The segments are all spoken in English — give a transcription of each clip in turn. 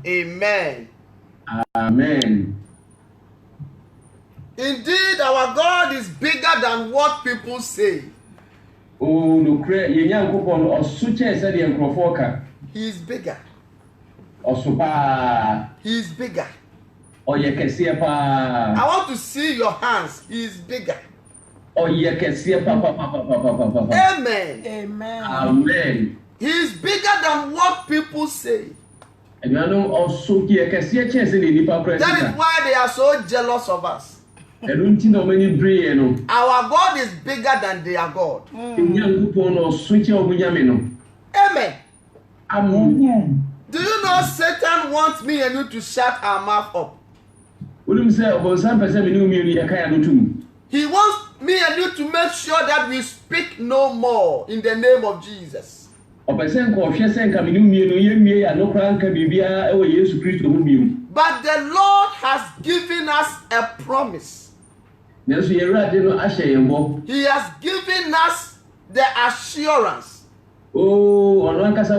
Amen. Amen. Indeed, our God is bigger than what people say. Oh, no, ye Yankopon or Suche said the Encrofoka. He is bigger. Or Supa. He is bigger. Or ye can see a pa. I want to see your hands. He is bigger. Or ye can see a papa. Amen. Amen. Amen. He is bigger than what people say. And you know also ye can see a chance in the Nipa. That is why they are so jealous of us. I don't know many brain. Our God is bigger than their God. Yankopon or Switch of Yamino. Amen. Amen. Do you know Satan wants me and you to shut our mouth up? Wouldn't say about some person knew me a kind of two. He wants me and you to make sure that we speak no more in the name of Jesus. Or person called Shessen coming near me and no crank can be via our Yesu Christ of you. But the Lord has given us a promise. Yes, you're right, you know, Asher and Bob. He has given us the assurance Oh, on Wankasa,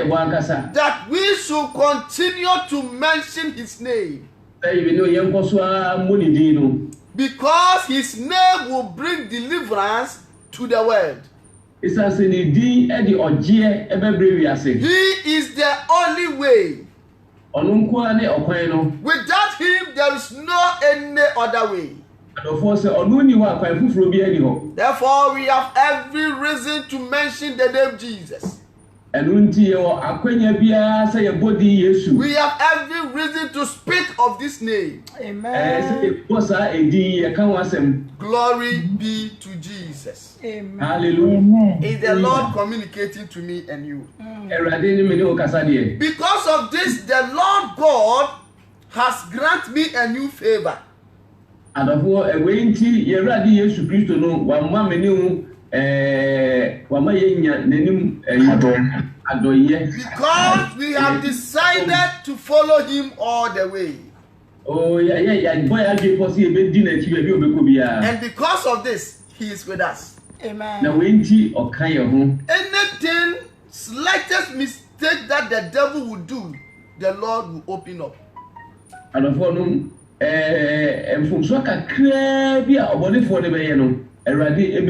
Wankasa. that we should continue to mention his name. You know, young Koswa Munidino. Because his name will bring deliverance to the world. It's as in the D Eddie or G ever brave as it. He is the only way. Onunquane or Quino. Without him, there is no any other way. And of course, Onuni wa quite from be anyhow. Therefore, we have every reason to mention the name Jesus. And Unti or Aquenia Bia say a body Yesu. We have every reason to speak of this name. Amen. Was a D a Kawasem. Glory be to Jesus. Amen. Hallelujah. Is the Lord communicating to me and you? Because of this, the Lord God has granted me a new favor. And of what a way into Yeradi Yesu Christo no one menu Because we have decided to follow him all the way. Oh, yeah, boy, I give us a bit dinner to you. And because of this, he is with us. Amen. Now, Winty or Kaya home. Anything, slightest mistake that the devil will do, the Lord will open up. And of all, and from Swaka Crabia or body for the Bayano, a radi a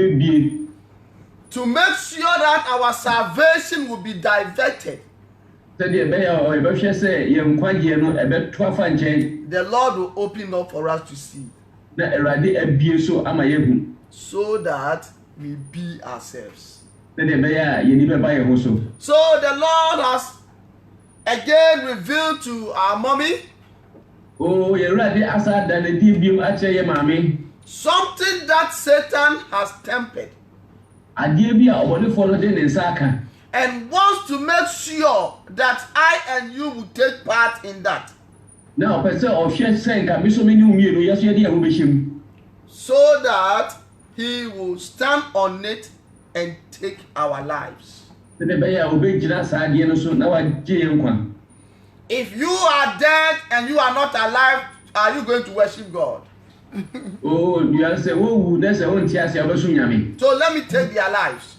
to make sure that our salvation will be diverted. Said the Bayer or a Basha say, young Quagiano, a bet 12 and the Lord will open up for us to see. That a radi a beer so am I so that we be ourselves. Then the Bayer, you never buy a hoso. So the Lord has again revealed to our mommy. Oh, you're ready as I done a deep view at your mammy. Something that Satan has tempered. I dear be a body for the in Saka. And wants to make sure that I and you will take part in that. Now, person of Shen saying, can be so many new yesterday, I will be him. So that he will stand on it and take our lives. Then the Bayer will be just again, so now I jail one. If you are dead and you are not alive, are you going to worship God? Oh, you are saying, oh, that's a one tears, I was soon. So let me take their lives.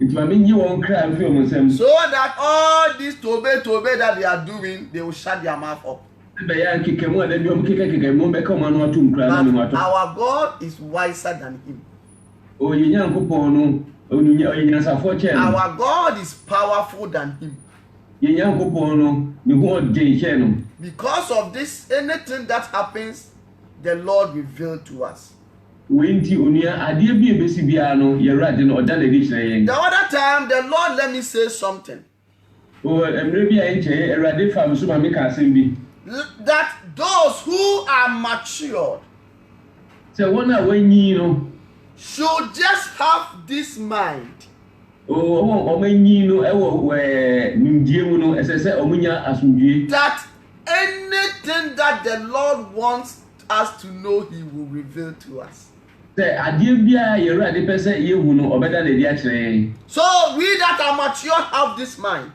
It will mean you won't cry and feel myself. So that all this tobe that they are doing, they will shut their mouth up. But our God is wiser than him. Oh, you young couple, oh, you our God is powerful than him. You young couple, you want Jay. Because of this, anything that happens, the Lord revealed to us. Winty Unia, I dear be a busy piano, you're riding or done a dictionary. The other time, the Lord let me say something. Oh, and maybe I ain't a radi from Supermika Simbi. That those who are matured So, one when you know, should just have this mind. oh, when you know, where Nindiano, as I said, Omunia as we That anything that the Lord wants us to know, he will reveal to us. Say, I dear be a ready person, you know, or better than the actually. So we that are mature have this mind.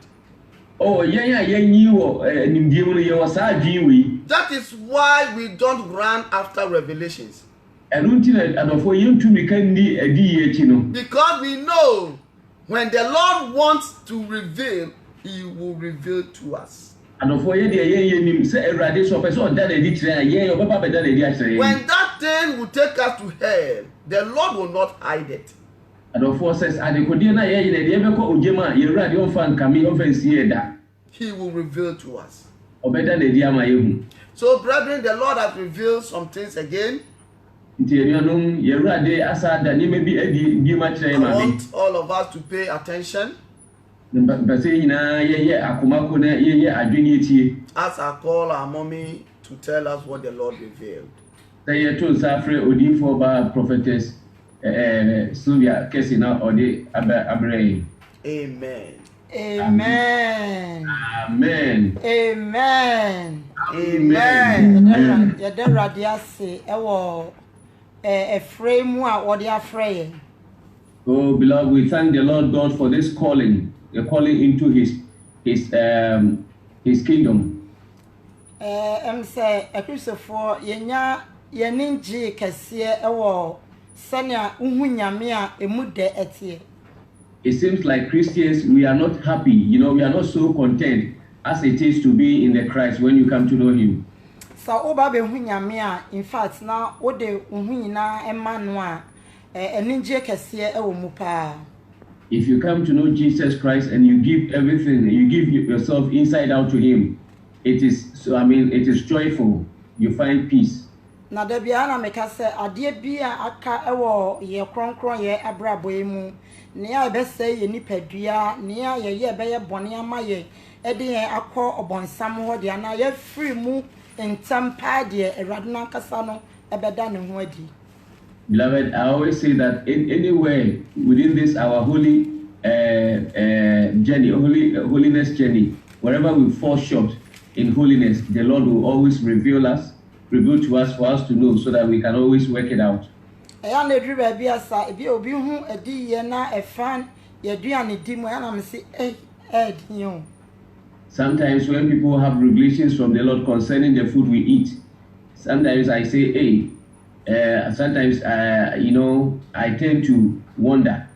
Oh, yeah, you and you was our G. That is why we don't run after revelations. And until and for you to be candy a DH, because we know when the Lord wants to reveal, he will reveal to us. adɔfoɔ yɛ deɛ yɛn nim sɛ awurade sɛ ɔpɛ sɛ ɔda n'adi kyerɛ a yɛn ɔbɛba bɛda n'adi akyerɛ yɛn. When that thing will take us to hell, the Lord will not hide it. adɔfoɔ sɛ adekodeɛ no a yɛyɛ no deɛ ɛbɛkɔ ogyam a yɛwurade ɔmfa nkame ɔmfa nsie da. He will reveal to us. ɔbɛda n'adi ama yɛhu. So, brethren, the Lord has revealed some things again. nti anuanom yɛwurade asa da nneɛma bi adi biem akyerɛ yɛn I maame. want all of us to pay attention mpɛ sɛ nyinaa yɛyɛ akomako na yɛyɛ adwene etie. as I call our mommy to tell us what the Lord revealed. sɛ yɛto nsa afrɛ odiyifoɔ baa prophetess Sylvia Kesi na ɔde abrɛ yɛn. Amen. Amen. Amen. Amen. Amen. Yɛda Awurade ase ɛwɔ ɛfrɛ mu a wɔde afrɛ yɛn. Oh, beloved, we thank the Lord God for this calling, the calling into His kingdom. Sɛ akristofoɔ yɛnya yɛne ngye kɛseɛ ɛwɔ sɛnea wohu Nyame a emu dɛ ɛteɛ. It seems like Christians, we are not happy. You know, we are not so content as it is to be in the Christ when you come to know Him. Sɛ woba bɛhu Nyame a, in fact, na wode wo ho nyinaa ɛma no a, ɛne ngye kɛseɛ ɛwɔ mu paa. If you come to know Jesus Christ and you give everything, you give yourself inside out to Him, it is joyful. You find peace. Na da bia na meka sɛ adeɛ bi a aka ɛwɔ yɛ kronkron yɛ abrabɔ yi mu nea ɛbɛsɛ yɛ nipadua nea yɛyɛ ɛbɛyɛ bɔne ama yɛ ɛde yɛn akɔ ɔbɔnsam hɔ deɛ na yɛfiri mu ntam paa deɛ Awurade nankasa no ɛbɛda ne ho adi. Beloved, I always say that anywhere within this our holy journey, holiness journey, wherever we fall short in holiness, the Lord will always reveal to us for us to know, so that we can always work it out. Ɛya na eduru baabi asa ebi obi hu edi yɛ na ɛfan yɛduane di mu ɛya na me say ɛdiyo. Sometimes when people have revelations from the Lord concerning the food we eat, sometimes I say, hey, sometimes I tend to wonder.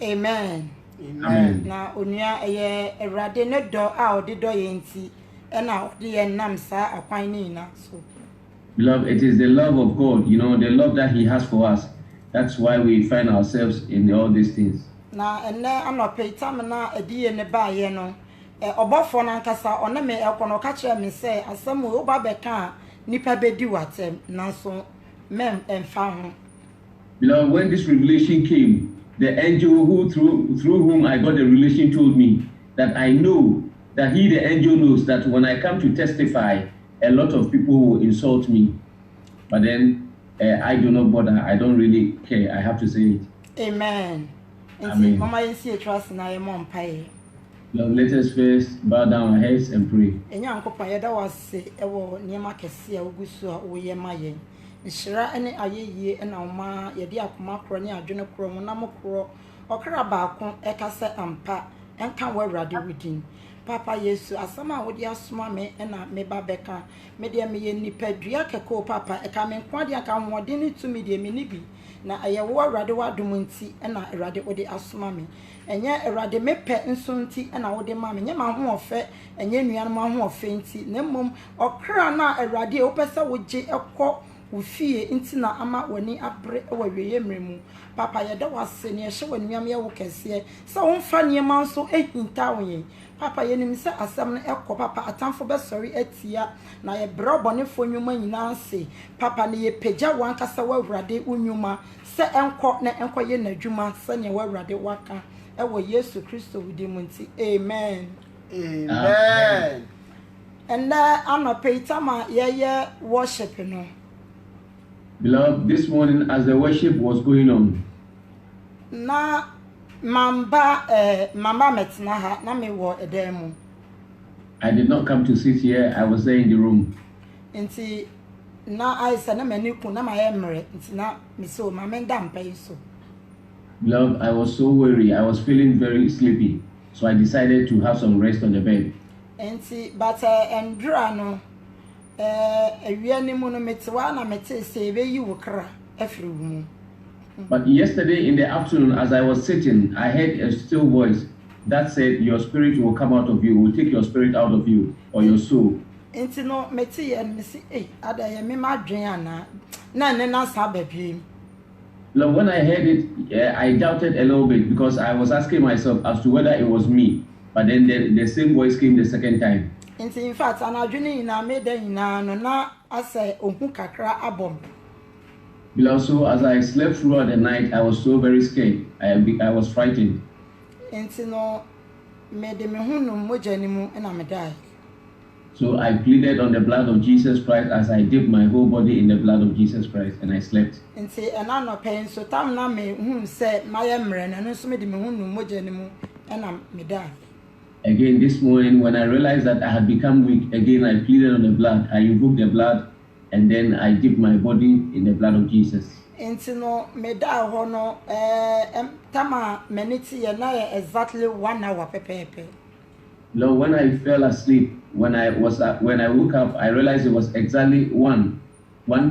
Amen. Amen. Na onua ɛyɛ Awurade ne dɔ a ɔde dɔ yɛn ti ɛna ɔde yɛn nam saa akwan ne nyinaa so. Beloved, it is the love of God, the love that He has for us. That's why we find ourselves in all these things. Na ene anope tam na ediye ne baaye no obofo na nkasa one me ekono ka kire me se asem wo ba beka nipa bedi watem nanso mem emfa ho. Beloved, when this revelation came, the angel through whom I got the revelation told me that I know that the angel knows that when I come to testify, a lot of people will insult me, but then I do not bother. I don't really care. I have to say it. Amen. Amen. Mama yensi trust na yemo mpae. Let us first bow down our heads and pray. Enya nkopon yeda wase ewo niema kese a ogusu a woye mayen. Nhyira ene ayeyie ena oma yede akoma kro ne adwene kro mu na mokro okra baako ekase ampa enka wa Awurade widin. Papa Yesu asama wodi asoma me na me ba beka me de me ye nipadua keko papa eka me nkwa de aka hoɔden ne tumi de me ni bi na aye wo Awurade wadom nti na Awurade wodi asoma me enye Awurade mepɛ nso nti na wodi ma me nye ma ho ofe enye nuanom ho ofe nti na mmom okra na Awurade wo pɛ wogye ekɔ ufie nti na ama wani abre wa wiye mremu papa yeda wase ne hye wanuam ye wo kese se wo mfa niema nso ehinta wo yen papa yenim se asem no ekɔ papa atamfo be sori atia na ye brobonefo nwuma nyina se papa ne ye pagya wankasa wa Awurade unwuma se enkɔ na enkɔ ye nadwuma se ne wa Awurade waka ewo Yesu Kristo wudi mu nti amen. Amen. And anopeitama ye worship no. Beloved, this morning as the worship was going on, na mamba metna ha na me wo edemu. I did not come to sit here. I was there in the room. Nti na aisa na mani ku na ma yemre nti na me so ma menda mpai so. Beloved, I was so weary. I was feeling very sleepy. So I decided to have some rest on the bed. Nti but endura no ewiani mu no metewa na mete se be yi wokra afiri mu. But yesterday in the afternoon, as I was sitting, I heard a still voice that said, your spirit will come out of you, will take your spirit out of you or your soul. Enti no meti ye me si ada ye me madwen ana na ne na sa babiem. Lord, when I heard it, I doubted a little bit because I was asking myself as to whether it was me. But then the same voice came the second time. Enti in fact anadwene ina me da ina no na ase ohun kakra abom. Beloved, so as I slept throughout the night, I was so very scared. I was frightened. Enti no me de me hunu moja ni mu na me die. So I pleaded on the blood of Jesus Christ as I dipped my whole body in the blood of Jesus Christ and I slept. Enti ena no pain so tam na me hun se maye mre na no so me de me hunu moja ni mu na me die. Again this morning when I realized that I had become weak, again I pleaded on the blood. I invoked the blood and then I dipped my body in the blood of Jesus. Enti no me die ho no tama meniti ye na exactly 1 hour pepepe. Lord, when I fell asleep, when I woke up, I realized it was exactly 1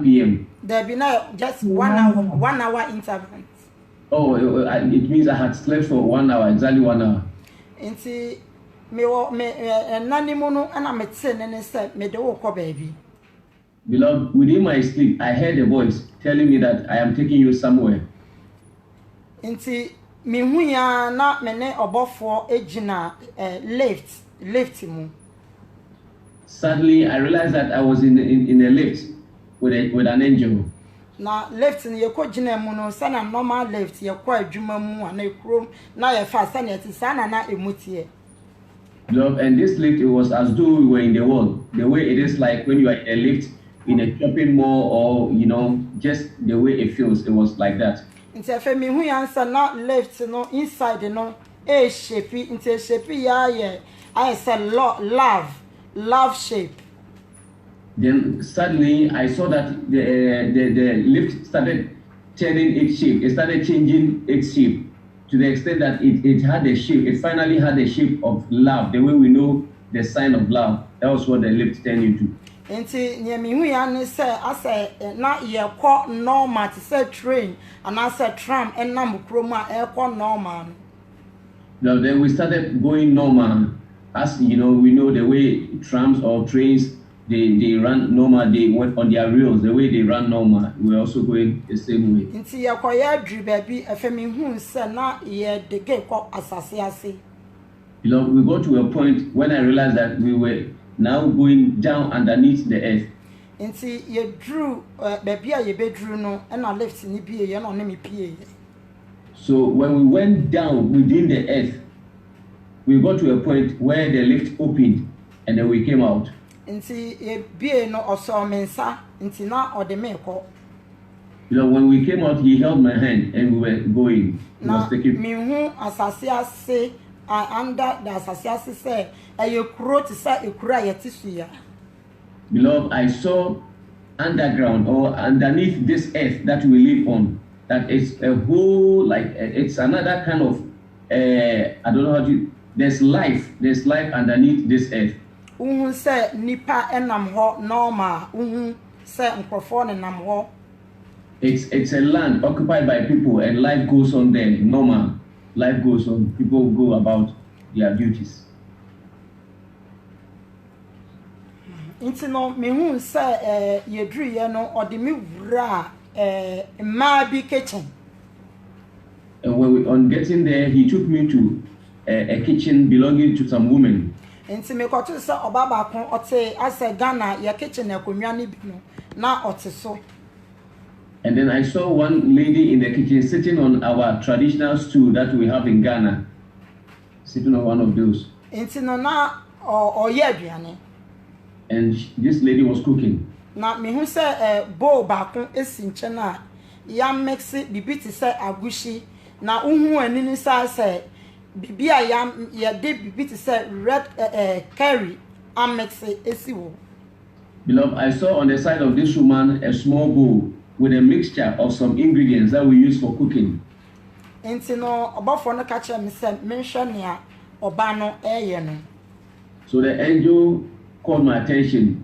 p.m. There be now just 1 hour interval. Oh, it means I had slept for 1 hour, exactly 1 hour. Enti me nani mo no ana me tse ne se me de wo ko baby. Beloved, within my sleep, I heard a voice telling me that I am taking you somewhere. Enti me hu ya na me ne obofo ejina lift mu. Suddenly, I realized that I was in a lift with an angel. Na lift ni yeko jina mu no sa na normal lift yeko adwuma mu ana ekrom na ye fa sa na ti sa na emutie. Love, and this lift, it was as though we were in the world. The way it is like when you are in a lift in a shopping mall or, just the way it feels, it was like that. Nti afa me hu ya nsa na lift no inside no shape nti shape ya I said love shape. Then suddenly I saw that the lift started turning its shape. It started changing its shape to the extent that it had a shape. It finally had a shape of love, the way we know the sign of love. That was what the lift turned into. Enti nye mi hu ya ne say ase na ye kɔ normal to say train and ase tram enam krom a e kɔ normal. Now then we started going normal. As we know the way trams or trains they run normal, they went on their rails, the way they run normal. We're also going the same way. Nti ye kɔ ya dri baby afa mi hu say na ye de ge kɔ asase ase. We got to a point when I realized that we were now going down underneath the earth. Nti ye drew baby a ye be drew no na lift ni bi ye no me pie. So when we went down within the earth, we got to a point where the lift opened and then we came out. Nti ye bie no oso mensa nti na ode me ko. When we came out, he held my hand and we were going. Na me hu asase ase under the asase ase say e kuro ti say e kuro ye tisuya. Beloved, I saw underground or underneath this earth that we live on, that it's a whole, it's another kind of I don't know how to. There's life underneath this earth. Uhun say nipa enam ho normal. Uhun say nkrofo ne nam ho. It's a land occupied by people and life goes on there. Normal. Life goes on. People go about their duties. Inti no me hu say yedru ye no ode me wura ma bi kitchen. And when on getting there, he took me to a kitchen belonging to some women. Inti me kotu say obaba kon ote ase Ghana ye kitchen akonwa ni bi no na ote so. And then I saw one lady in the kitchen sitting on our traditional stool that we have in Ghana, sitting on one of those. Inti no na oye aduane. And this lady was cooking. Na me hu say bowl ba kon esi nche na ya mix bibi ti say agushi na uhu ani ni say bibi a ya de bibi ti say red curry and mix esi wo. Beloved, I saw on the side of this woman a small bowl with a mixture of some ingredients that we use for cooking. Enti no obafo no ka kire me say menhwe ne oba no eye no. So the angel called my attention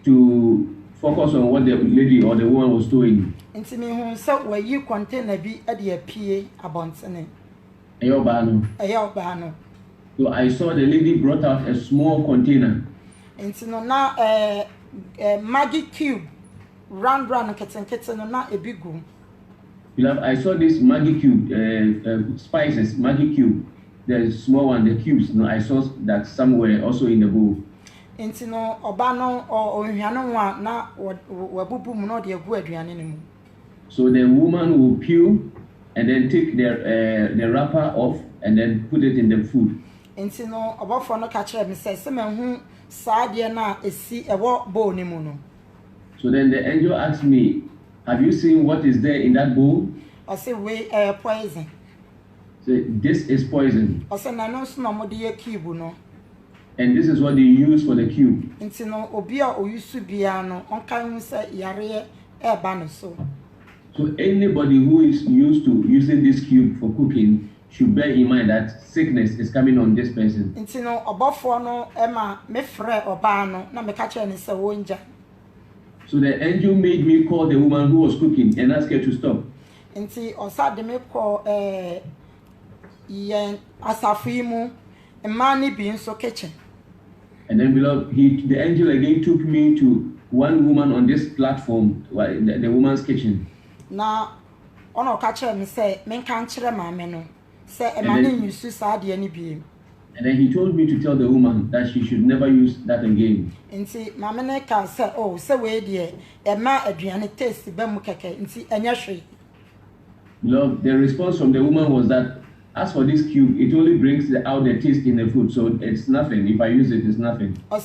to focus on what the lady or the woman was doing. Enti me hu say we container bi e de apie abontene. Eyo ba no. Eyo ba no. So I saw the lady brought out a small container. Nti no na Maggie cube round keten no na ebi gu. Beloved, I saw this Maggie cube, spices, Maggie cube, the small one, the cubes. No, I saw that somewhere also in the bowl. Nti no oba no ohia no wa na wabubu mu no de egu aduane ne mu. So the woman will peel and then take the wrapper off and then put it in the food. Nti no obofo no ka kire me se mehu saade na esi ewo bowl ni mu no. So then the angel asked me, have you seen what is there in that bowl? I say we poison. So this is poison. I say na no so na mo de cube no. And this is what they use for the cube. Nti no obi a oyusu bia no onkan hu se yare eba no so. So anybody who is used to using this cube for cooking should bear in mind that sickness is coming on this person. Nti no obofo no ema me frɛ oba no na me ka kire ne se wonja. So the angel made me call the woman who was cooking and ask her to stop. Nti osa de me call yen asafu mu emani bi nso kitchen. And then beloved, the angel again took me to one woman on this platform, the woman's kitchen. Na ono ka kire me say men kan kire maame no say emani nyusu saade ani bi. And then he told me to tell the woman that she should never use that again. Nti maame ne ka say oh say we de ema aduane taste be mu keke nti enya hwe. Beloved, the response from the woman was that as for this cube, it only brings out the taste in the food, so it's nothing. If I use it, it's nothing. And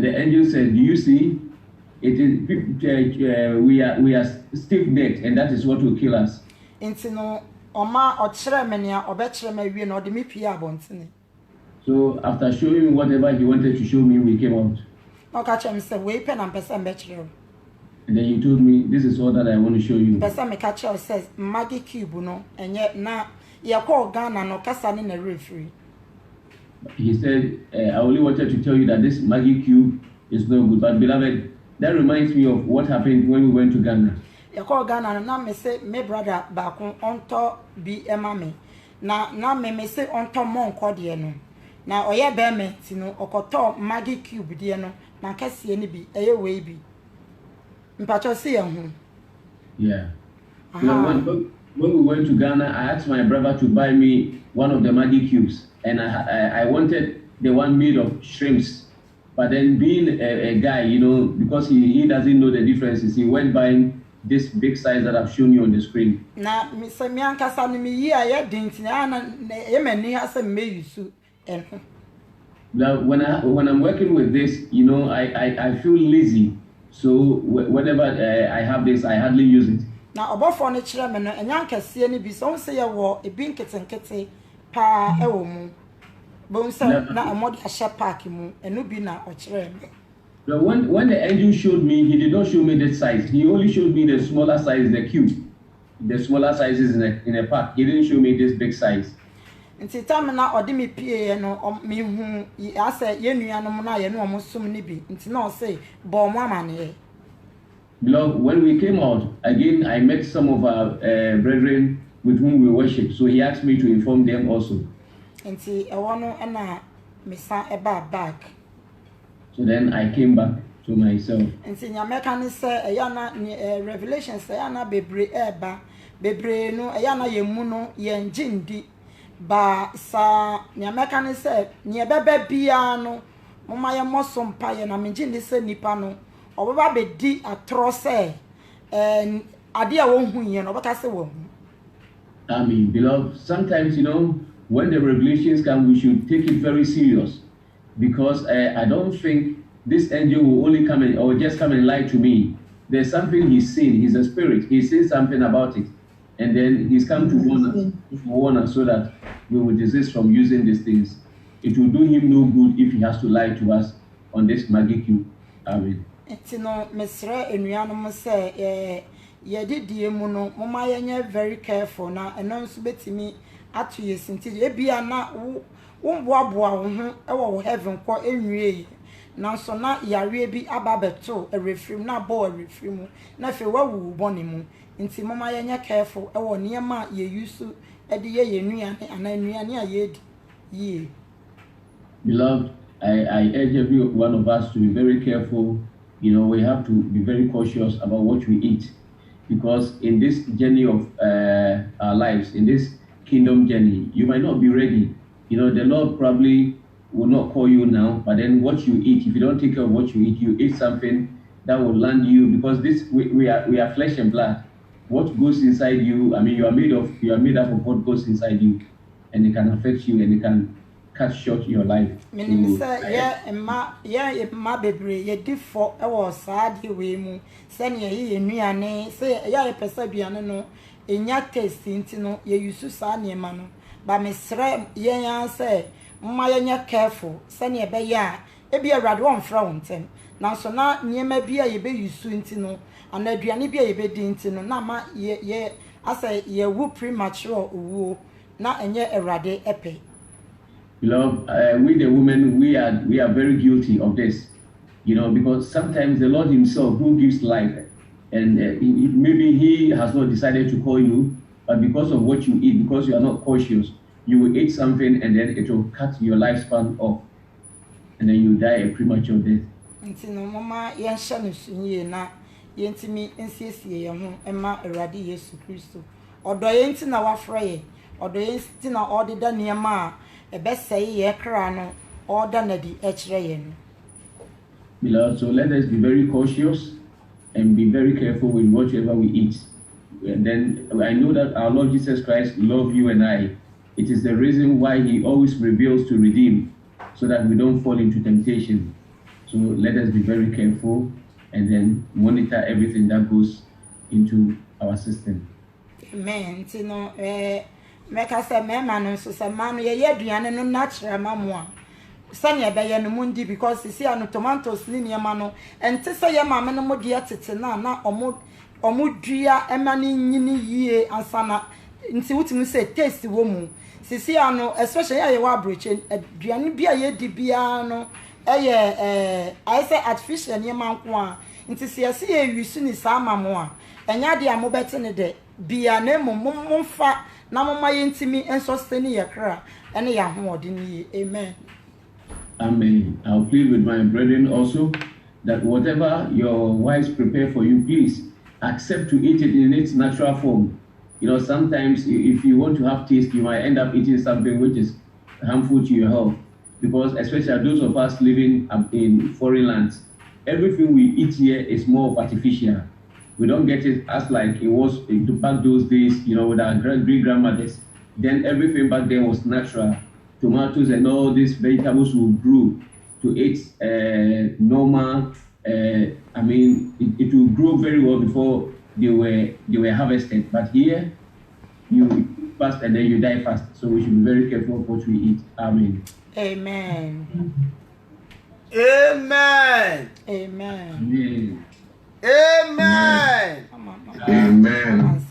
the angel said, do you see? It is we are stiff-necked, and that is what will kill us. So after showing me whatever he wanted to show me, we came out. And then he told me, this is all that I want to show you. Says Maggie cube no and yet na ya call Ghana no kasa ni na referee. He said, I only wanted to tell you that this Maggie cube is no good. But beloved, that reminds me of what happened when we went to Ghana. Ya call Ghana na me say me brother baako onto bi emame. Na me say onto mon kode no. Na oye be me ti no okoto Maggie cube de no na kase ni bi eye we bi. Yeah. When we went to Ghana, I asked my brother to buy me one of the Maggie cubes, and I wanted the one made of shrimps. But then being a guy, you know, because he doesn't know the differences, he went buying this big size that I've shown you on the screen. Now, Mr. Mianka when I'm working with this, you know, I feel lazy. So whenever I have this, I hardly use it. Now, about for nature, and Yanka see any be so say a war, a binkets and kitty, pa, ewomu. Bones na a mod a shop parking, and nubina or tram. When the angel showed me, he did not show me that size. He only showed me the smaller size, the cube. The smaller sizes in a pack. He didn't show me this big size. And see, Tamina or Demi P. no me whom I said, Yenuanumana, and almost so many be. It's not say, born woman. Beloved, when we came out, again, I met some of our brethren with whom we worship. So he asked me to inform them also. And see, I want to and Missa about back. So then I came back to myself. And see, your mechanic say, Ayana Revelation say, Ayana Bebre Eba, Bebre no, Ayana Yemuno, Yen Jindi. Ba sa nya meka ne se nya bebe bia no moma ye mosom paye na menji ne se nipa no obeba be di atro se ade a won hu yen no beka se won. I mean, beloved, sometimes, you know, when the revelations come, we should take it very serious, because I don't think this angel will only come or just come and lie to me. There's something he's seen. He's a spirit. He says something about it. And then he's come to warn us so that we will desist from using these things. It will do him no good if he has to lie to us on this Maggie cube. Amen. You know, Mr. Enuanum say, ye did the muno, Mama, very careful now, and non subet me at you since it be a not won't wobble heaven quite enrye. Now so not yare be ababeto, a reframe, not boy reframe, nothing what we want him. Inti mama yenya careful ewo niema ye yusu ɛde yɛ yɛ nnuane ana nnuane a yɛdi yie. Beloved, I urge every one of us to be very careful. You know, we have to be very cautious about what we eat, because in this journey of our lives, in this kingdom journey, you might not be ready. You know, the Lord probably will not call you now, but then what you eat, if you don't take care of what you eat something that will land you, because we are flesh and blood. What goes inside you, I mean, you are made up of what goes inside you, and it can affect you and it can cut short your life. Meaning, sir, ma bebre, ye differ, was sad, you will send ye nuane, say, ya a persabiano, no, in your taste, intino, ye use to sign your mano, but Miss Ram, ye say, my careful, send ye bay ya, it be a rad one fountain. Now, so now, near may be a be you soon to know, and a driani be a bed intino, nama, ye, I say, ye woo premature woo, not and yet a rade epe. Beloved, we the women, we are very guilty of this, you know, because sometimes the Lord Himself who gives life, and maybe He has not decided to call you, but because of what you eat, because you are not cautious, you will eat something and then it will cut your lifespan off, and then you die a premature death. Ntino mama yensha no sunye na yentimi nsiesie ye ho ema Awurade Yesu Kristo. Odo yenti na wafra ye, odo yenti na odeda niema a ebesai ye kra no oda na di ekire ye no. Beloved, so let us be very cautious and be very careful with whatever we eat. And then I know that our Lord Jesus Christ loves you and I. It is the reason why He always reveals to redeem, so that we don't fall into temptation. So let us be very careful and then monitor everything that goes into our system. Amen. Tino meka se mema no so se ma no ye aduane no natural mamwa. Sanya be ye no mundi, because see anu tomatoes ni niema no ente se ye ma me no modua tete na omudua ema ni nyini yie ansana nti wutimi se taste wo mu. Sisi anu especially ye wa abroche aduane bia ye di bia no I say artificial niema nko a nti se yesi ye wisu ni sa mamwo a enya de amobete ne de bia na momfa na mama yentimi enso steni ye kra ene ya hoode ni. Amen. Amen. I'll plead with my brethren also that whatever your wives prepare for you, please accept to eat it in its natural form. You know, sometimes if you want to have taste, you might end up eating something which is harmful to your health. Because especially those of us living in foreign lands, everything we eat here is more of artificial. We don't get it as like it was back those days, you know, with our great-grandmothers. Then everything back then was natural. Tomatoes and all these vegetables would grow to eat normal. I mean, it will grow very well before they were harvested. But here, you fast and then you die fast. So we should be very careful of what we eat. Amen. Amen. Amen. Amen. Amen. Amen.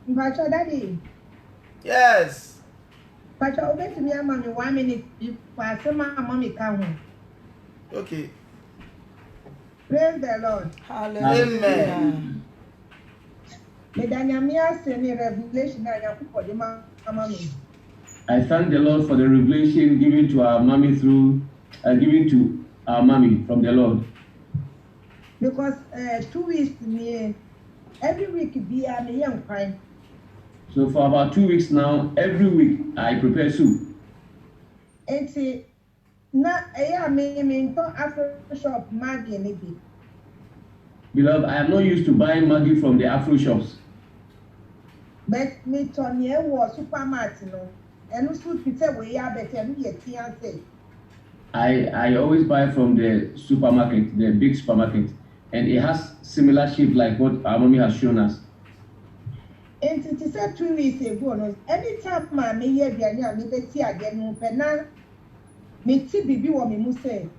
Mpacho daddy. Yes. Mpacho obeti mi ama mi 1 minute pa se ma mommy ka ho. Okay. Praise the Lord. Hallelujah. Amen. Medanyamia se ni revelation na yakupode ma mi. I thank the Lord for the revelation given to our mommy given to our mommy from the Lord. Because 2 weeks me every week be a me young fine. So for about 2 weeks now, every week I prepare soup. Enti na eya me to Afro shop Maggie ni bi. Beloved, I am not used to buying Maggi from the Afro shops. But me to near was supermarket no. Enu soup pite we ya better no ye tianse. I always buy from the supermarket, the big supermarket, and it has similar shape like what our mommy has shown us. And it is 2 weeks ago, no, anytime ma me ye bianya me beti again no pena me ti bibi wo me mu say.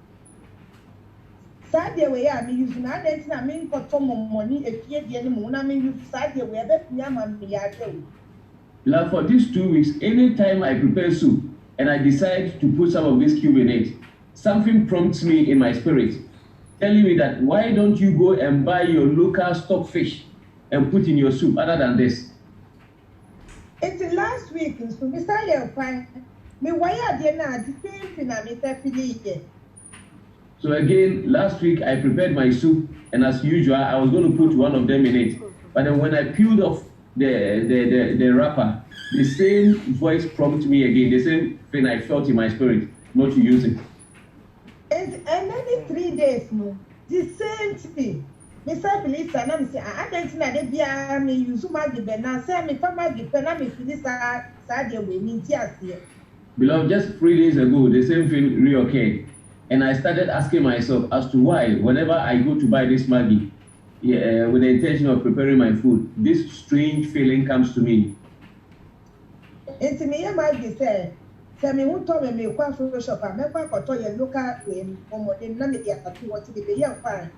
Sadia we ya me use na dent na me nkoto money efie die ne mu na me use sadia we be nya ma me ya de. Now for these 2 weeks, anytime I prepare soup and I decide to put some of this cube in it, something prompts me in my spirit, telling me that why don't you go and buy your local stock fish and put in your soup other than this? It's last week, so we started your fine. Me wire the na the same thing I me say. So again, last week I prepared my soup, and as usual, I was going to put one of them in it. But then when I peeled off the wrapper, the same voice prompted me again, the same thing I felt in my spirit, not to use it. And then 3 days, no, the same thing. Me say police and I say, I don't think that they be me use Maggie Bena, say me for Maggie Bena, me feel this sad way, me tears here. Beloved, just 3 days ago, the same thing reoccurred. And I started asking myself as to why, whenever I go to buy this Maggie, with the intention of preparing my food, this strange feeling comes to me. It's me, Maggie say me who told me kwa shop, I make kwa koto ye local omode na me dia tatu what be ye fine.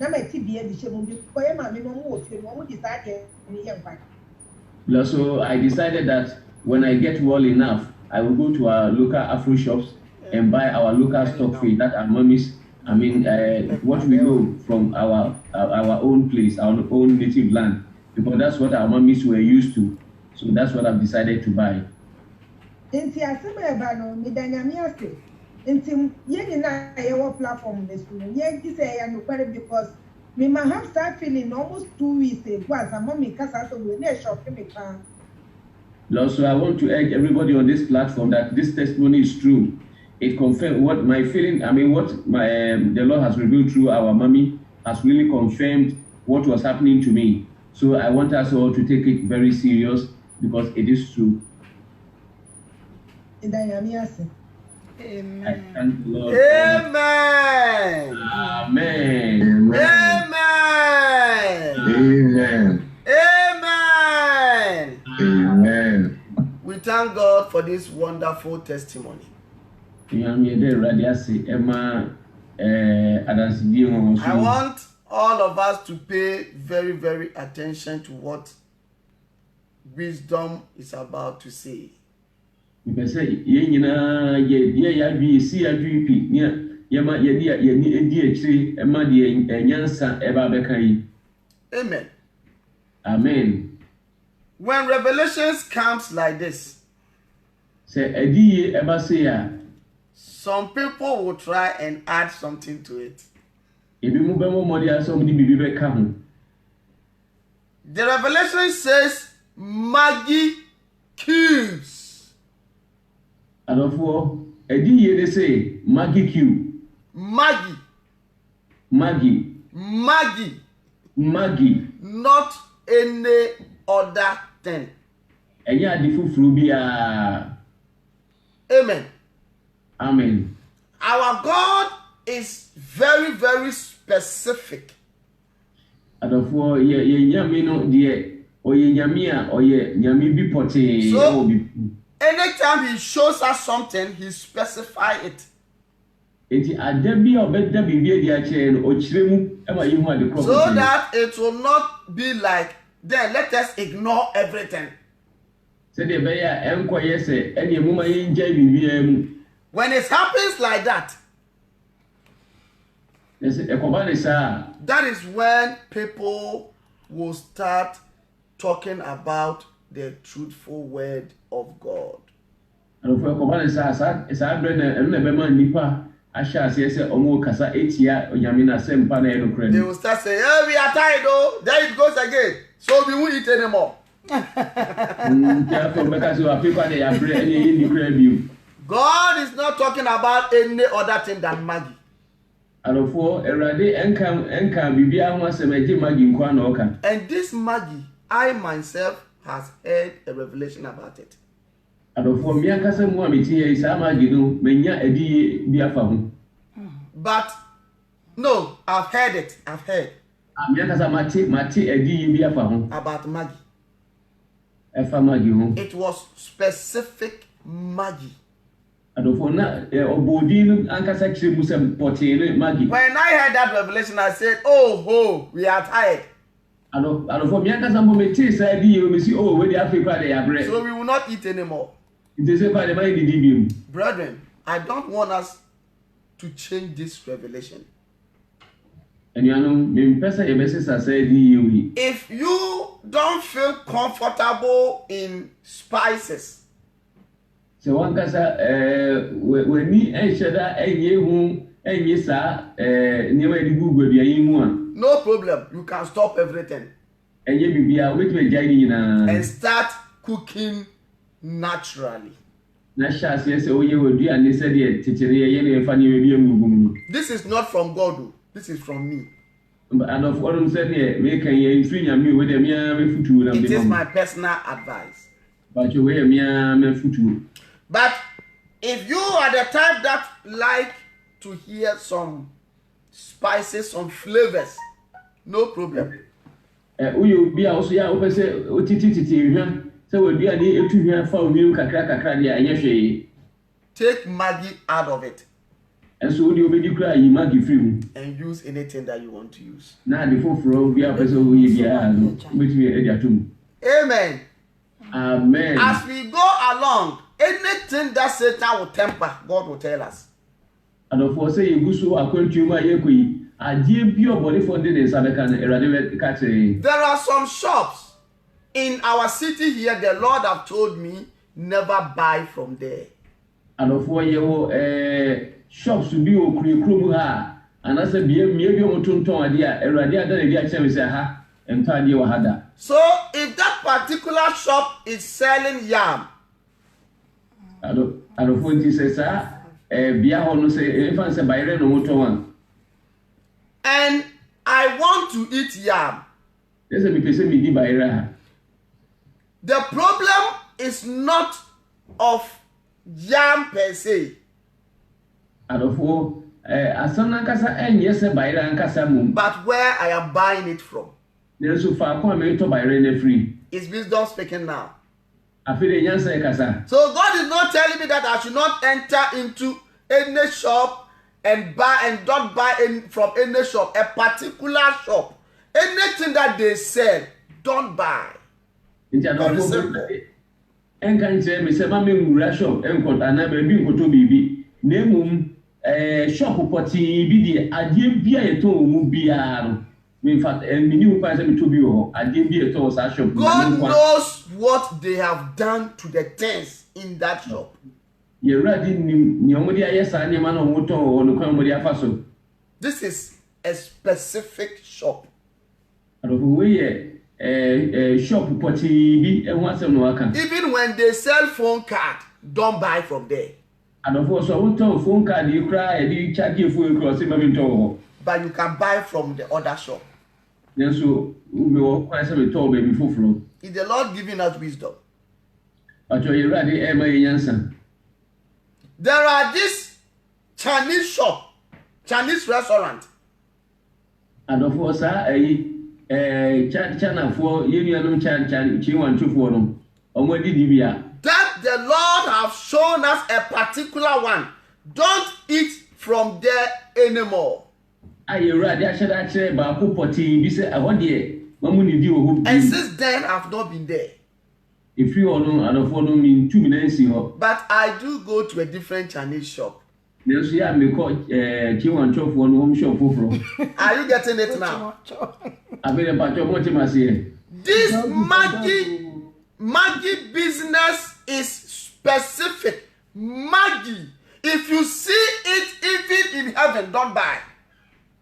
Na me ti be the shemu bi ko ye ma me mo wo fi mo decide me ye fine. So I decided that when I get well enough, I will go to our local Afro shops and buy our local stock feed that our mummies, what we know from our own place, our own native land, because that's what our mummies were used to. So that's what I've decided to buy. Inti asema ba no me danyame ase. Inti ye ni na ye wo platform this one. Ye gi say ya no kwere because me ma have start feeling almost 2 weeks ago as a mommy kasa so we na shop me pa. Also, I want to urge everybody on this platform that this testimony is true. It confirmed what my feeling, what my the Lord has revealed through our mommy has really confirmed what was happening to me. So I want us all to take it very serious because it is true. Amen. I thank the Lord. Amen. Amen. Amen. Amen. Amen. Amen. We thank God for this wonderful testimony. I want all of us to pay very, very attention to what wisdom is about to say. Amen. Amen. When revelations comes like this, some people will try and add something to it. The revelation says Maggie cubes. They say Maggie cube. Maggie. Maggie. Maggie. Maggie. Not any other thing. Amen. Amen. Our God is very, very specific. So, anytime he shows us something, he specifies it. So that it will not be like, then let us ignore everything. When it happens like that, that is when people will start talking about the truthful word of God. They will start saying, "Hey, we are tired, oh, there it goes again. So we won't eat anymore." God is not talking about any other thing than Maggie. And this Maggie, I myself has heard a revelation about it. But no, I've heard it. I've heard about Maggie. It was specific Maggie. When I heard that revelation, I said, "Oh, we are tired. So we will not eat anymore." Brethren, I don't want us to change this revelation. And you know, me person a message I said you. If you don't feel comfortable in spices, So one kasa when me shada enye sa niema di gugu bia yimu a. no problem. You can stop everything Enye bibia wetu ejai ni na. and start cooking naturally. Na sha se oye odu ane se de titere ye ne fa ni bia ngugu. This is not from God, though. This is from me. And of what I'm saying, we can hear in me with me futu. It is my personal advice. But you wear me futu. But if you are the type that like to hear some spices, some flavors, no problem. Uyu be also ya open say otiti hwan say we bia dey etu hwan fa omi kakra dey anya hwe. Take Maggi out of it And so the obedi kra yi Maggi free and use anything that you want to use. na the foforo bia person we bia no betumi e dia tum. Amen. Amen. As we go along, anything that Satan will temper, God will tell us. And of course say guso akwantu ma yekoyi adie bi obodi for dey sabeka na erade ka say. There are some shops in our city here, the Lord have told me, never buy from there. And of what you shops to be okru ha and as a beer maybe on tonton idea erade ada dey acha me say ha empade wa hada. So if that particular shop is selling yam, Ado what you say sir bia ho no say if an say bayre no moto wan. and I want to eat yam, They say me pese me di bayre ha. the problem is not of yam per se. Ado for asana kasa enye say bayre an kasa mum. But where I am buying it from. There so far come me to bayre na free. It's wisdom speaking now. Afide nyansa kasa. So God is not telling me that I should not enter into any shop and buy and don't buy from any shop, a particular shop. Anything that they sell, don't buy. Nti ado Very for simple. enka nche me se ma me ngura shop enko ana ba bi nkoto bibi na emum shop poti bi die ade bia yeto mu bia no in fact me ni upa se me to bi ho ade bia yeto sa shop God knows what they have done to the things in that shop. ye ready ni omodi ayesa ni ma no moto ho no kwan omodi afa so. This is a specific shop. Ado we ye shop poti bi ehun asem no aka. Even when they sell phone card, don't buy from there. Ado for so we to phone card you cry e di charge you phone cross me to ho. But you can buy from the other shop. Then so we wo kwan se me to baby foforo. Is the Lord giving us wisdom? But you ready e ma yansan. There are this Chinese shop, Chinese restaurant. And of course, China for Union Chinwan for them. Already Libya. That the Lord have shown us a particular one. Don't eat from there anymore. I read that should actually about Pupoti, be said, I want the Mamuni do. And since then, I've not been there. If you all know, I don't follow me in 2 minutes. But I do go to a different Chinese shop. There's yeah, me call Chinwan Chop for home shop for. Are you getting it now? I mean, about your motivation. This Maggi business is specific. Maggi. If you see it even in heaven, don't buy.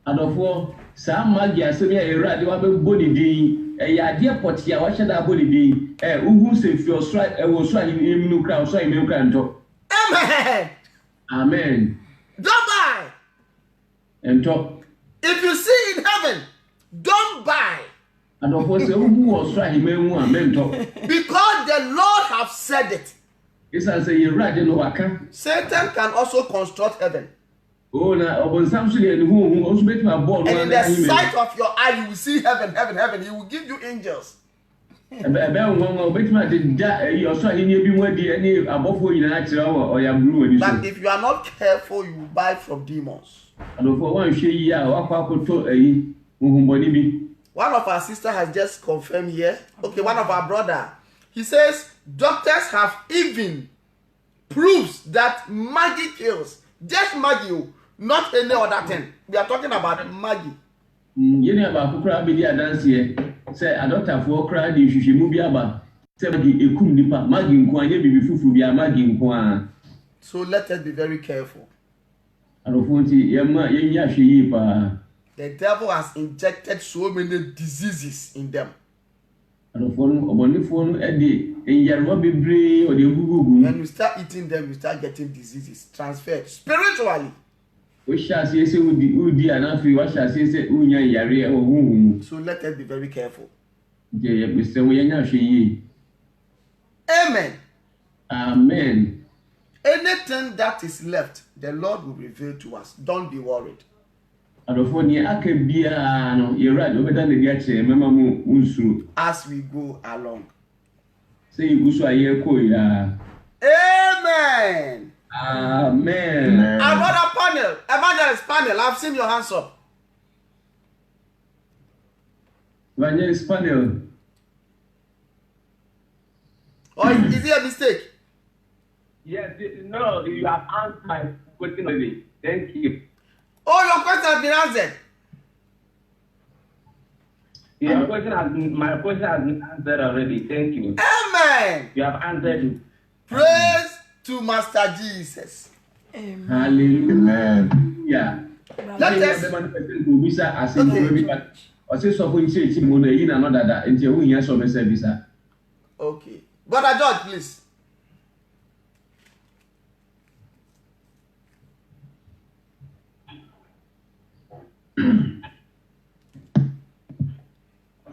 And of all, some Maggi, I say, a radio body day. Ya dia potia wa shada body day uhu se fi osra wo so ayi emu kra so ayi emu kra nto. Amen. Amen. Don't buy. Nto. If you see in heaven, don't buy. And of course uhu osra ayi emu amen nto. Because the Lord have said it. Isa say you rade no waka. Satan can also construct heaven. Oh na obon samso de hu oso beti ma board And in the sight of your eye, you will see heaven, heaven, heaven. He will give you angels. Ebe ngongo beti ma de da osra ayi ni bi wadi ani abofo yina kira wo oya buru wani so. But if you are not careful, you will buy from demons. And of one hwe yi a wakwa akoto ayi huhumboni bi. One of our sister has just confirmed here. Okay, one of our brother. He says doctors have even proves that Maggi kills. Just Maggi, not any other thing. We are talking about Maggi. Yene aba kukura be di adanse say adopter for kura di hwehwemu bi aba say magi ekum nipa magi nko anye bibi fufu bi magi nko a. So let us be very careful. Arofonti yema yenya hwe pa. The devil has injected so many diseases in them. Arofonu obonifo no edi enyarwa bebre o de gugugu. When you start eating them, you start getting diseases transferred spiritually. We shall see say udi anafi wa shall say unya yare o huhu. So let us be very careful. Je we say we yenya hwe. Amen. Amen. Anything that is left, the Lord will reveal to us. Don't be worried. Arofoni akabia no yerad obeda ne dia che mema mu unsuru. As we go along. Say usu aye ko ya. Amen. Amen. Another panel, evangelist panel. I've seen your hands up. Evangelist panel. Or is it a mistake? Yes, no, you have answered my question already. Thank you. Oh, your question has been answered. My question has been answered already. Thank you. Amen. You have answered it. Praise to Master Jesus. Amen. Hallelujah. Amen. Let us. Bisa asembo bi pa. O se so fun che mo na yi na no dada nti e hu hia so me se bisa. Okay. Brother George, please.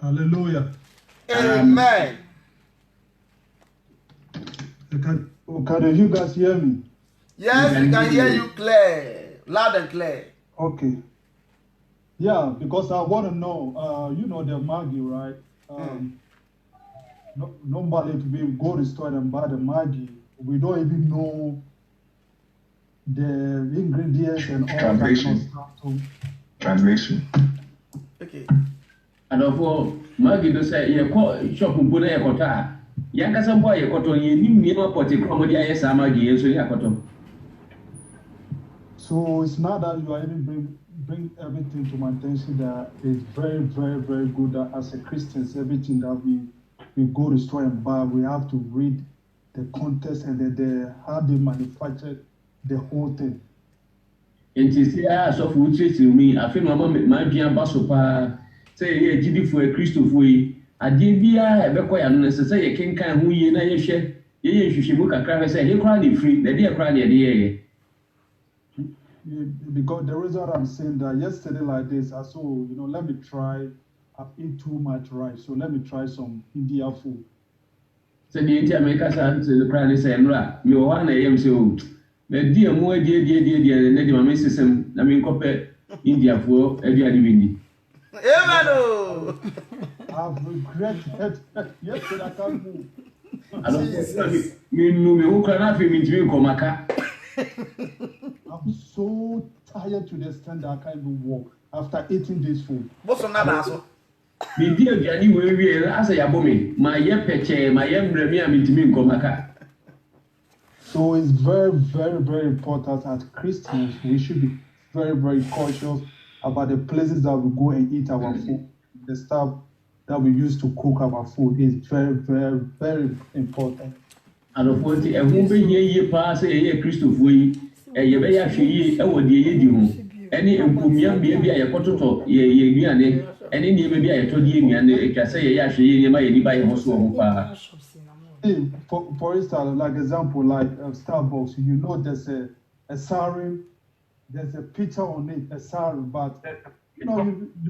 Hallelujah. Amen. Can you guys hear me? Yes, we can hear you clear, loud and clear. Okay. Yeah, because I want to know, you know the Maggi, right? Normally, we go to the store and buy the Maggi. We don't even know the ingredients and all that kind of stuff. Translation. Okay. Adofo magi do say ye ko shop mpo na ye kota ya kasa mpo ye koto ye nim ni ma pote ko mo dia ye sa magi ye so ye koto. So it's not that you are even bring everything to my attention that it's very, very, very good that as a Christians, everything that we go to store and buy, we have to read the context and the how they manufactured the whole thing. Enti se a so fu church mi afi no ma dua ba so pa say ye gidifo e Christofo yi ade bia e be ko ya no se say ye kenkan hu yi na ye hwe ye hwehwemu kakra say he kra dey free na dey kra dey ye. Because the reason I'm saying that yesterday like this, I saw, let me try. I've eaten too much rice, so let me try some India food. So the India America said to the prime say, "Mra, me o na yem say o. Me di emu di na di mama system na me nkope India fo e di adi windi." Amen. I've regretted yesterday I can't move. I don't me no me who can afi me ntimi nkomaka. I'm so tired to the extent that I can't even walk after eating this food. What's on that answer? Me di aduani we asa ya bomi ma ye peche ma ye mremi a me ntimi nkomaka. So it's very, very, very important as Christians. We should be very, very cautious about the places that we go and eat our food. The stuff that we use to cook our food is very, very, very important. Adofoti ehun be ye pa say ye Christofo yi ye be ya hwe yi e wo de ye di ho ene enkomia bia bia ye kototo ye nuane ene ne be bia ye to de nuane e twa say ye ya hwe yi ne ma ye ni ba ye ho so ho pa. For instance, like example, like Starbucks, there's a siren, there's a picture on it, a siren, but you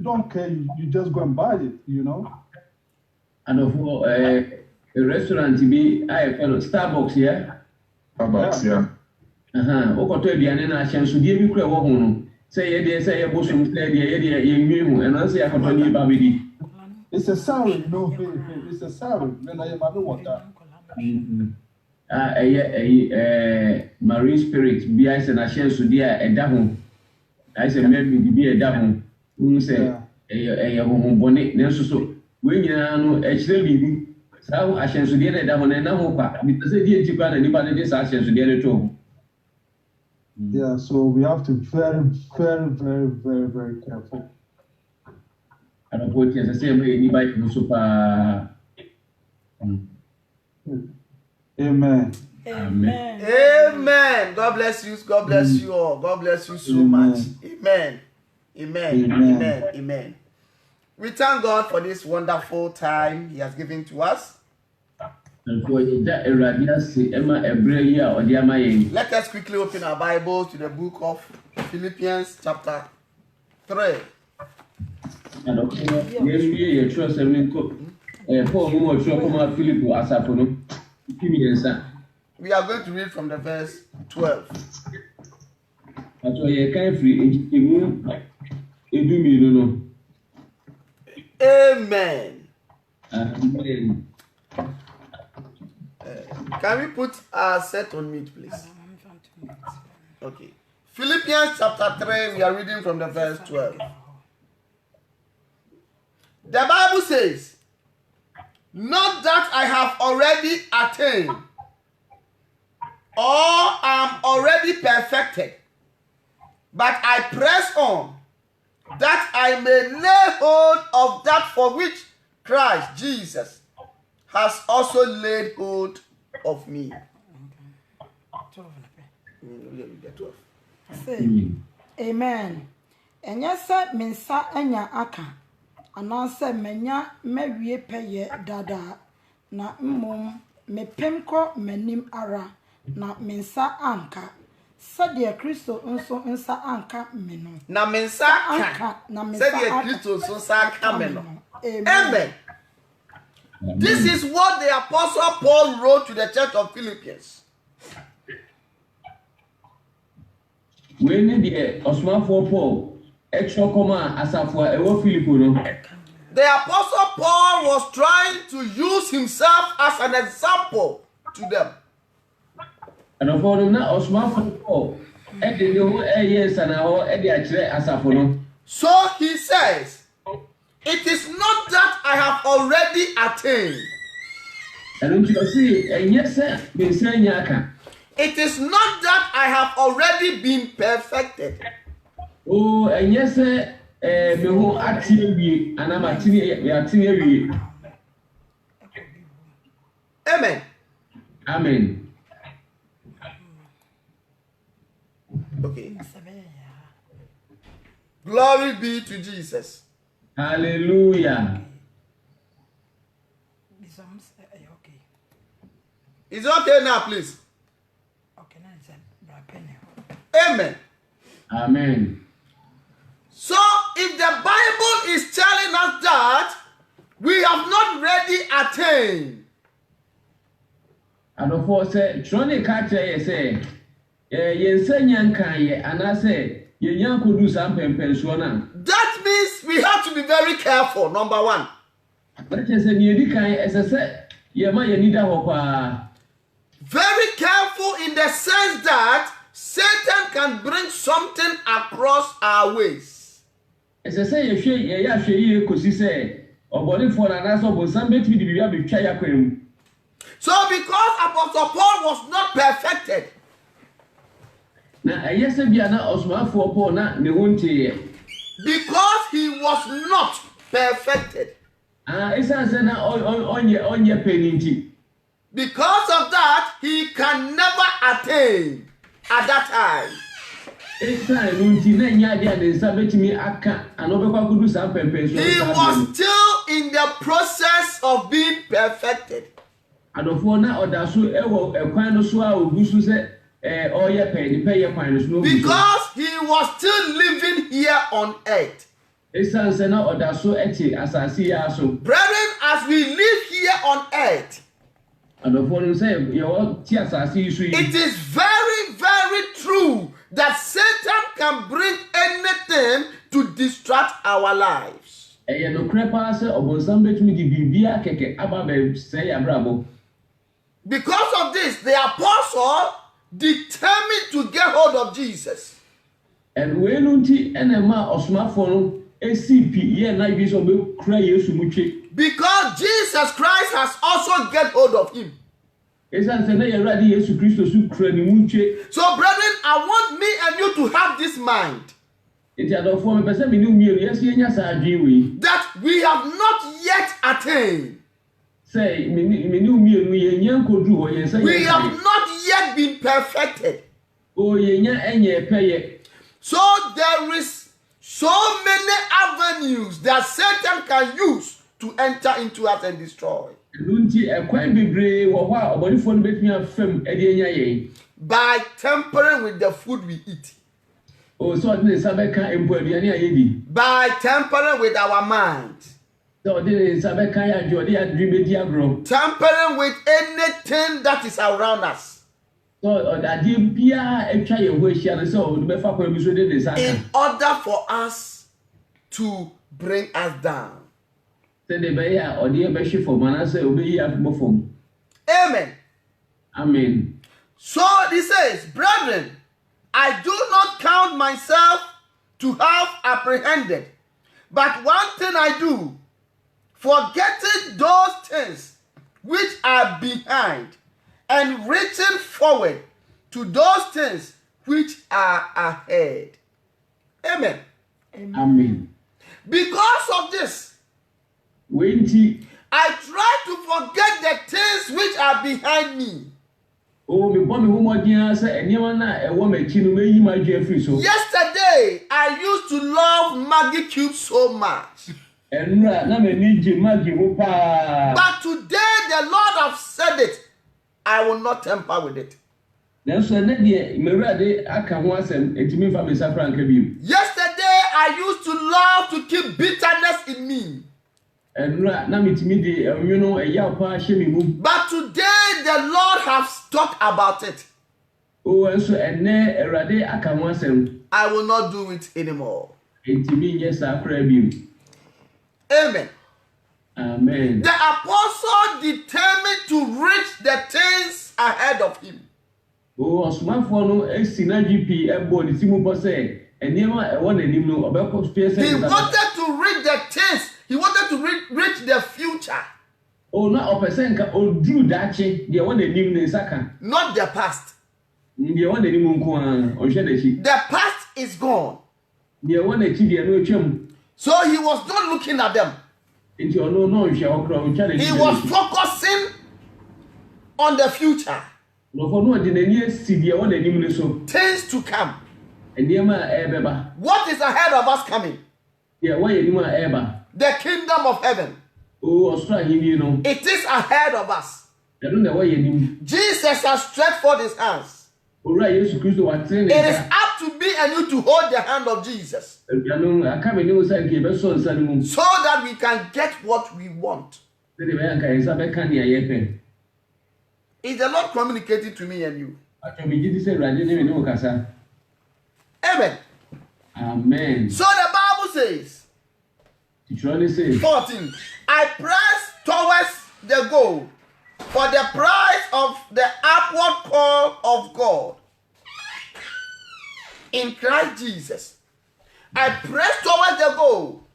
don't care, you just go and buy it, And for a restaurant be I follow Starbucks, yeah? Starbucks, yeah. Okoto aduane na ahyansodie bi kura wo ho no. Say ye dey say ye bosom say ye nwimu and say akoto ni ba bedi. It's a siren, it's a siren. When I am having water. Marine spirit bi I say na ahyansodie a eda ho. I say maybe bi eda ho. Say ho bone na so we nyina no ekire bibi. Sa ahyansodie na eda ho na ho kwa. Bi say die nti kwa na nipa ne dey sa ahyansodie ne to. Yeah, so we have to very, very, very, very, very careful. Anɔpɔ tie sɛ sɛ ɛma yɛni ba yɛ so paa. Amen. Amen. Amen. God bless you. God bless you all. God bless you so much. Amen. Amen. Amen. Amen. We thank God for this wonderful time He has given to us. Let us quickly open our Bibles to the book of Philippians chapter 3. We are going to read from the verse 12. Amen. Amen. Can we put our set on mute, please? Okay. Philippians chapter 3, we are reading from the verse 12. The Bible says, "Not that I have already attained or am already perfected, but I press on, that I may lay hold of that for which Christ Jesus has also laid hold of me." Amen. Enya se mensa enya aka ananse menya mawie peye dada na mmom mepem ko manim ara na mensa anka sade Kristo nso nsa anka me no na mensa anka sade Kristo nso nsa anka me no. Amen. This is what the Apostle Paul wrote to the church of Philippians. When the Osman for Paul, extra comma asafwa ewo Philippo no. The Apostle Paul was trying to use himself as an example to them. And for na Osman for Paul, e de no yes and ho e de akire asafo no. So he says, "It is not that I have already attained." And you see, yes sir, be say nyaka. It is not that I have already been perfected. Oh, and yes, me who active and I'm active. Amen. Amen. Okay. Glory be to Jesus. Hallelujah. It's okay now, please. Amen. Amen. So, if the Bible is telling us that we have not really attained, and of course, Tronic catcher say, Yensenyan Kanye, and I say, Yan could do something pensiona. That means we have to be very careful, number one. But as a Yedikai, as I said, Yama Yanida Hopa. Very careful in the sense that Satan can bring something across our ways. As I say, you could say, or body for an answer was somebody to be able to try. So, because Apostle Paul was not perfected, now I yes, be an Osman for Paul, not Nehunti. Because he was not perfected. It's answer on your penalty. Because of that, he can never attain at that time. He was still in the process of being perfected. Because he was still living here on earth. Brethren, as we live here on earth, it is very, very true that Satan can bring anything to distract our lives. Because of this, the apostle determined to get hold of Jesus. And when because Jesus Christ has also get hold of him. So brethren, I want me and you to have this mind. Enti adofo me pese me ni umienu yes yenya sa adwen we. That we have not yet attained. Say me ni umienu yenya nkodu ho yensa. We have not yet been perfected. O yenya enye peye. So there is so many avenues that Satan can use to enter into us and destroy. Nunti ekwan bebre wo ho a obonifo no betumi afam e de enya yen. By tampering with the food we eat. Oh, so they sabe kan empo aduane ayedi. By tampering with our minds. So they sabe kan ya jodi adwime di agro. Tampering with anything that is around us. So ade bia etwa ye ho ehia no so do be fa kwa bi so de saka. In order for us to bring us down. Say de be ya ode e be hwe fom ana say obeyi afbo fom. Amen. Amen. So he says, brethren, I do not count myself to have apprehended, but one thing I do, forgetting those things which are behind and reaching forward to those things which are ahead. Amen. Amen. Because of this, Wenti I try to forget the things which are behind me. oh me bo me ho modin say enema na e wo machi no meyi ma dwe free so. Yesterday, I used to love Maggie Cube so much. Enra na me ni je magi ho pa. But today, the Lord have said it. I will not tamper with it. Nanso na de merade aka ho asem etimi fa me safra nka bi. Yesterday, I used to love to keep bitterness in me. Enra na metimi de enwono eya pa hye me mu. But today, the Lord has talked about it. Oh, enso enne erade aka ho asem. I will not do it anymore. Etimi nye safra bi. Amen. Amen. The apostle determined to reach the things ahead of him. Oh, osmafo no esi na GP ebo ni simu po say enema e won anim no obekọ fie say. He wanted to reach the things. He wanted to reach the future. Oh, na opesen ka odru dache de won anim ne saka. Not the past. De won anim nko an o hwe da chi. The past is gone. De won achi de no atwam. So he was not looking at them. Enti ono no hwe okra o cha da chi. He was focusing on the future. No for no de nani esi de won anim ne so. Things to come. Enema e beba. What is ahead of us coming? Yeah, why anim a eba. The kingdom of heaven. Oh, osra hini no. It is ahead of us. Ero na why anim. Jesus has stretched forth his hands. Ora Yesu Kristo wa tene. It is up to me and you to hold the hand of Jesus Ano aka me ne wo san ke be so nsa ne mu. so that we can get what we want. Se de be anka esa be kan ya ye pe. Is the Lord communicating to me and you? Acho me gidi se rade ne me ne wo kasa. Amen. Amen. So the Bible says, Literally say 14, I press towards the goal for the prize of the upward call of God in Christ Jesus. I press towards the goal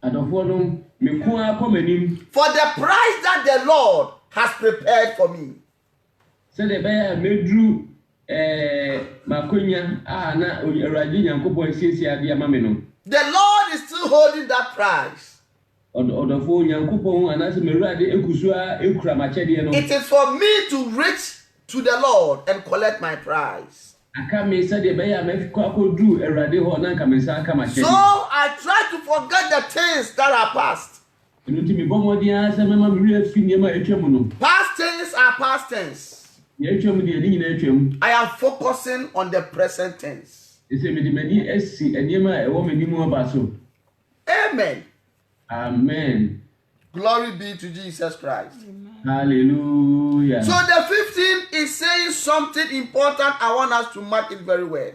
adofo no me ko akomanim. for the prize that the Lord has prepared for me. Se de be medru makonya na Awurade Nyankopɔn siesie ade ama me no. The Lord is still holding that prize. Odofo Nyankopɔn anase Awurade ekusua ekura machede no. It is for me to reach to the Lord and collect my prize. Aka me se de be ya me ko akodu Awurade ho na nka me sa aka machede. So I try to forget the things that are past. Enuti me bomodi ase mema me wi afi niema etwam no. Past things are past things. Ye etwam de ni nyina etwam. I am focusing on the present tense. Ese me de mani esi eniema e wo mani mu aba so. Amen. Amen. Glory be to Jesus Christ. Hallelujah. So the 15 is saying something important. I want us to mark it very well.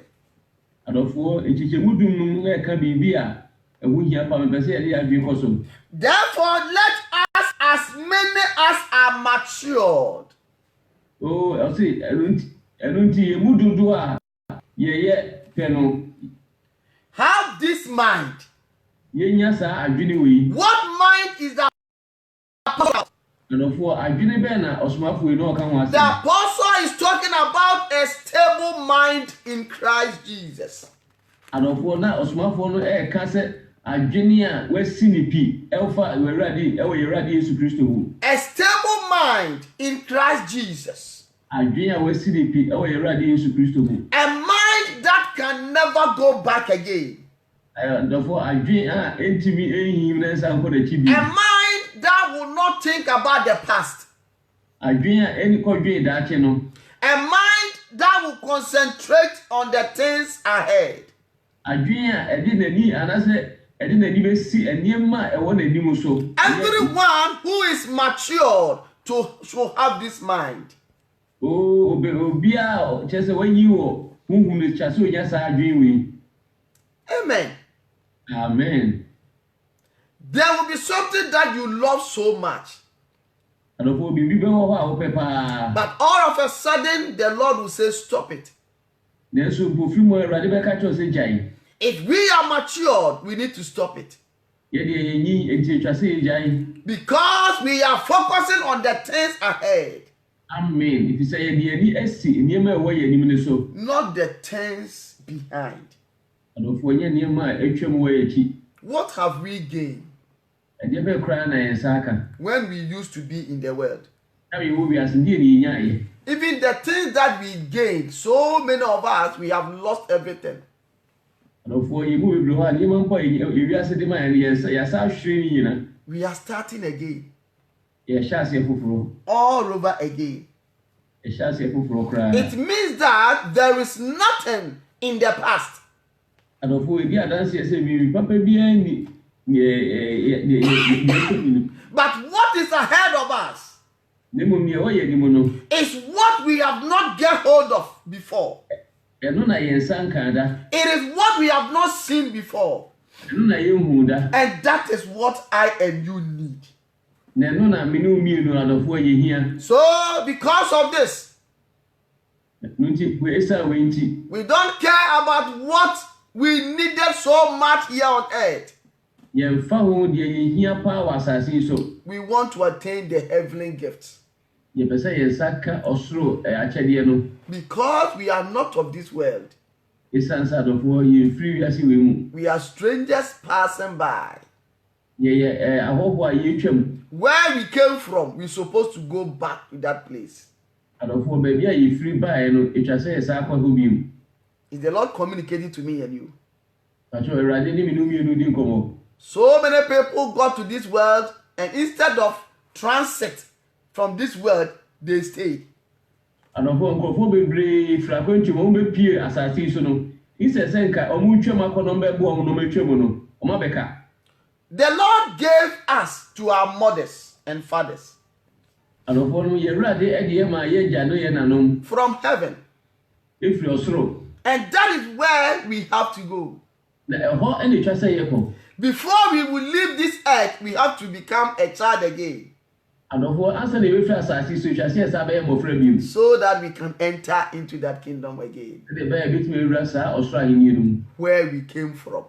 Adofo echichemu dum na eka bibi a ewu hia pa me pese ye adwe koso. Therefore, let us, as many as are matured. Oh, I say enunti emu dudu a ye peno. Have this mind. Ye nya sa adwene wi. What mind is that? Adofo adwene be na osomafo e no ka ho ase. The apostle is talking about a stable mind in Christ Jesus. adofo na osomafo no ka se adwene a wasi ne pi elfa werade Yesu Kristo hu. A stable mind in Christ Jesus. Adwene a wasi ne pi Yerade Yesu Kristo hu. A mind that can never go back again. Adofo adwene a entimi ehim na nsa nko da chibi. A mind that will not think about the past. Adwene a eni kodwe da ache no. A mind that will concentrate on the things ahead. Adwene a edi nani anase edi nani besi eniema ewo nanim so. Everyone who is matured should have this mind. Oh, obia chese wanyi wo huhu ne chase onya sa adwene wi. Amen. Amen. There will be something that you love so much. But all of a sudden, the Lord will say, stop it. If we are matured, we need to stop it. Because we are focusing on the things ahead. Amen. Not the things behind. What have we gained when we used to be in the world? Even the things that we gained, so many of us, we have lost everything. We are starting again. All over again. It means that there is nothing in the past. But what is ahead of us is what we have not get hold of before. It is what we have not seen before. And that is what I and you need. So because of this, we don't care about what we needed so much here on earth. We want to attain the heavenly gifts. Because we are not of this world. We are strangers passing by. Where we came from, we're supposed to go back to that place. Is the Lord communicating to me and you? So many people got to this world, and instead of transit from this world, they stayed. The Lord gave us to our mothers and fathers from heaven. And that is where we have to go. Before we will leave this earth, we have to become a child again. So that we can enter into that kingdom again. Where we came from.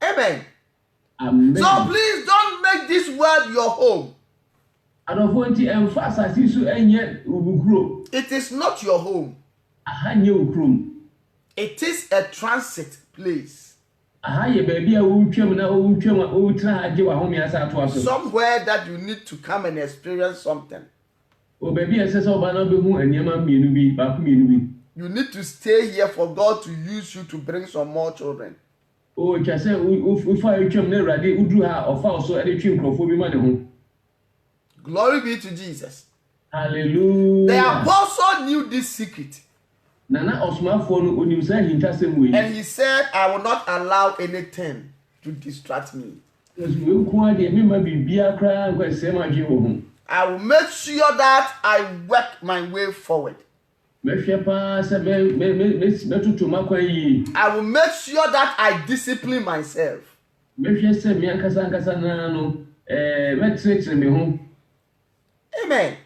Amen. Amen. So please don't make this world your home. It is not your home. It is a transit place. Somewhere that you need to come and experience something. You need to stay here for God to use you to bring some more children. Glory be to Jesus. Hallelujah. The apostle knew this secret. And he said, I will not allow anything to distract me. I will make sure that I work my way forward. I will make sure that I discipline myself. Amen.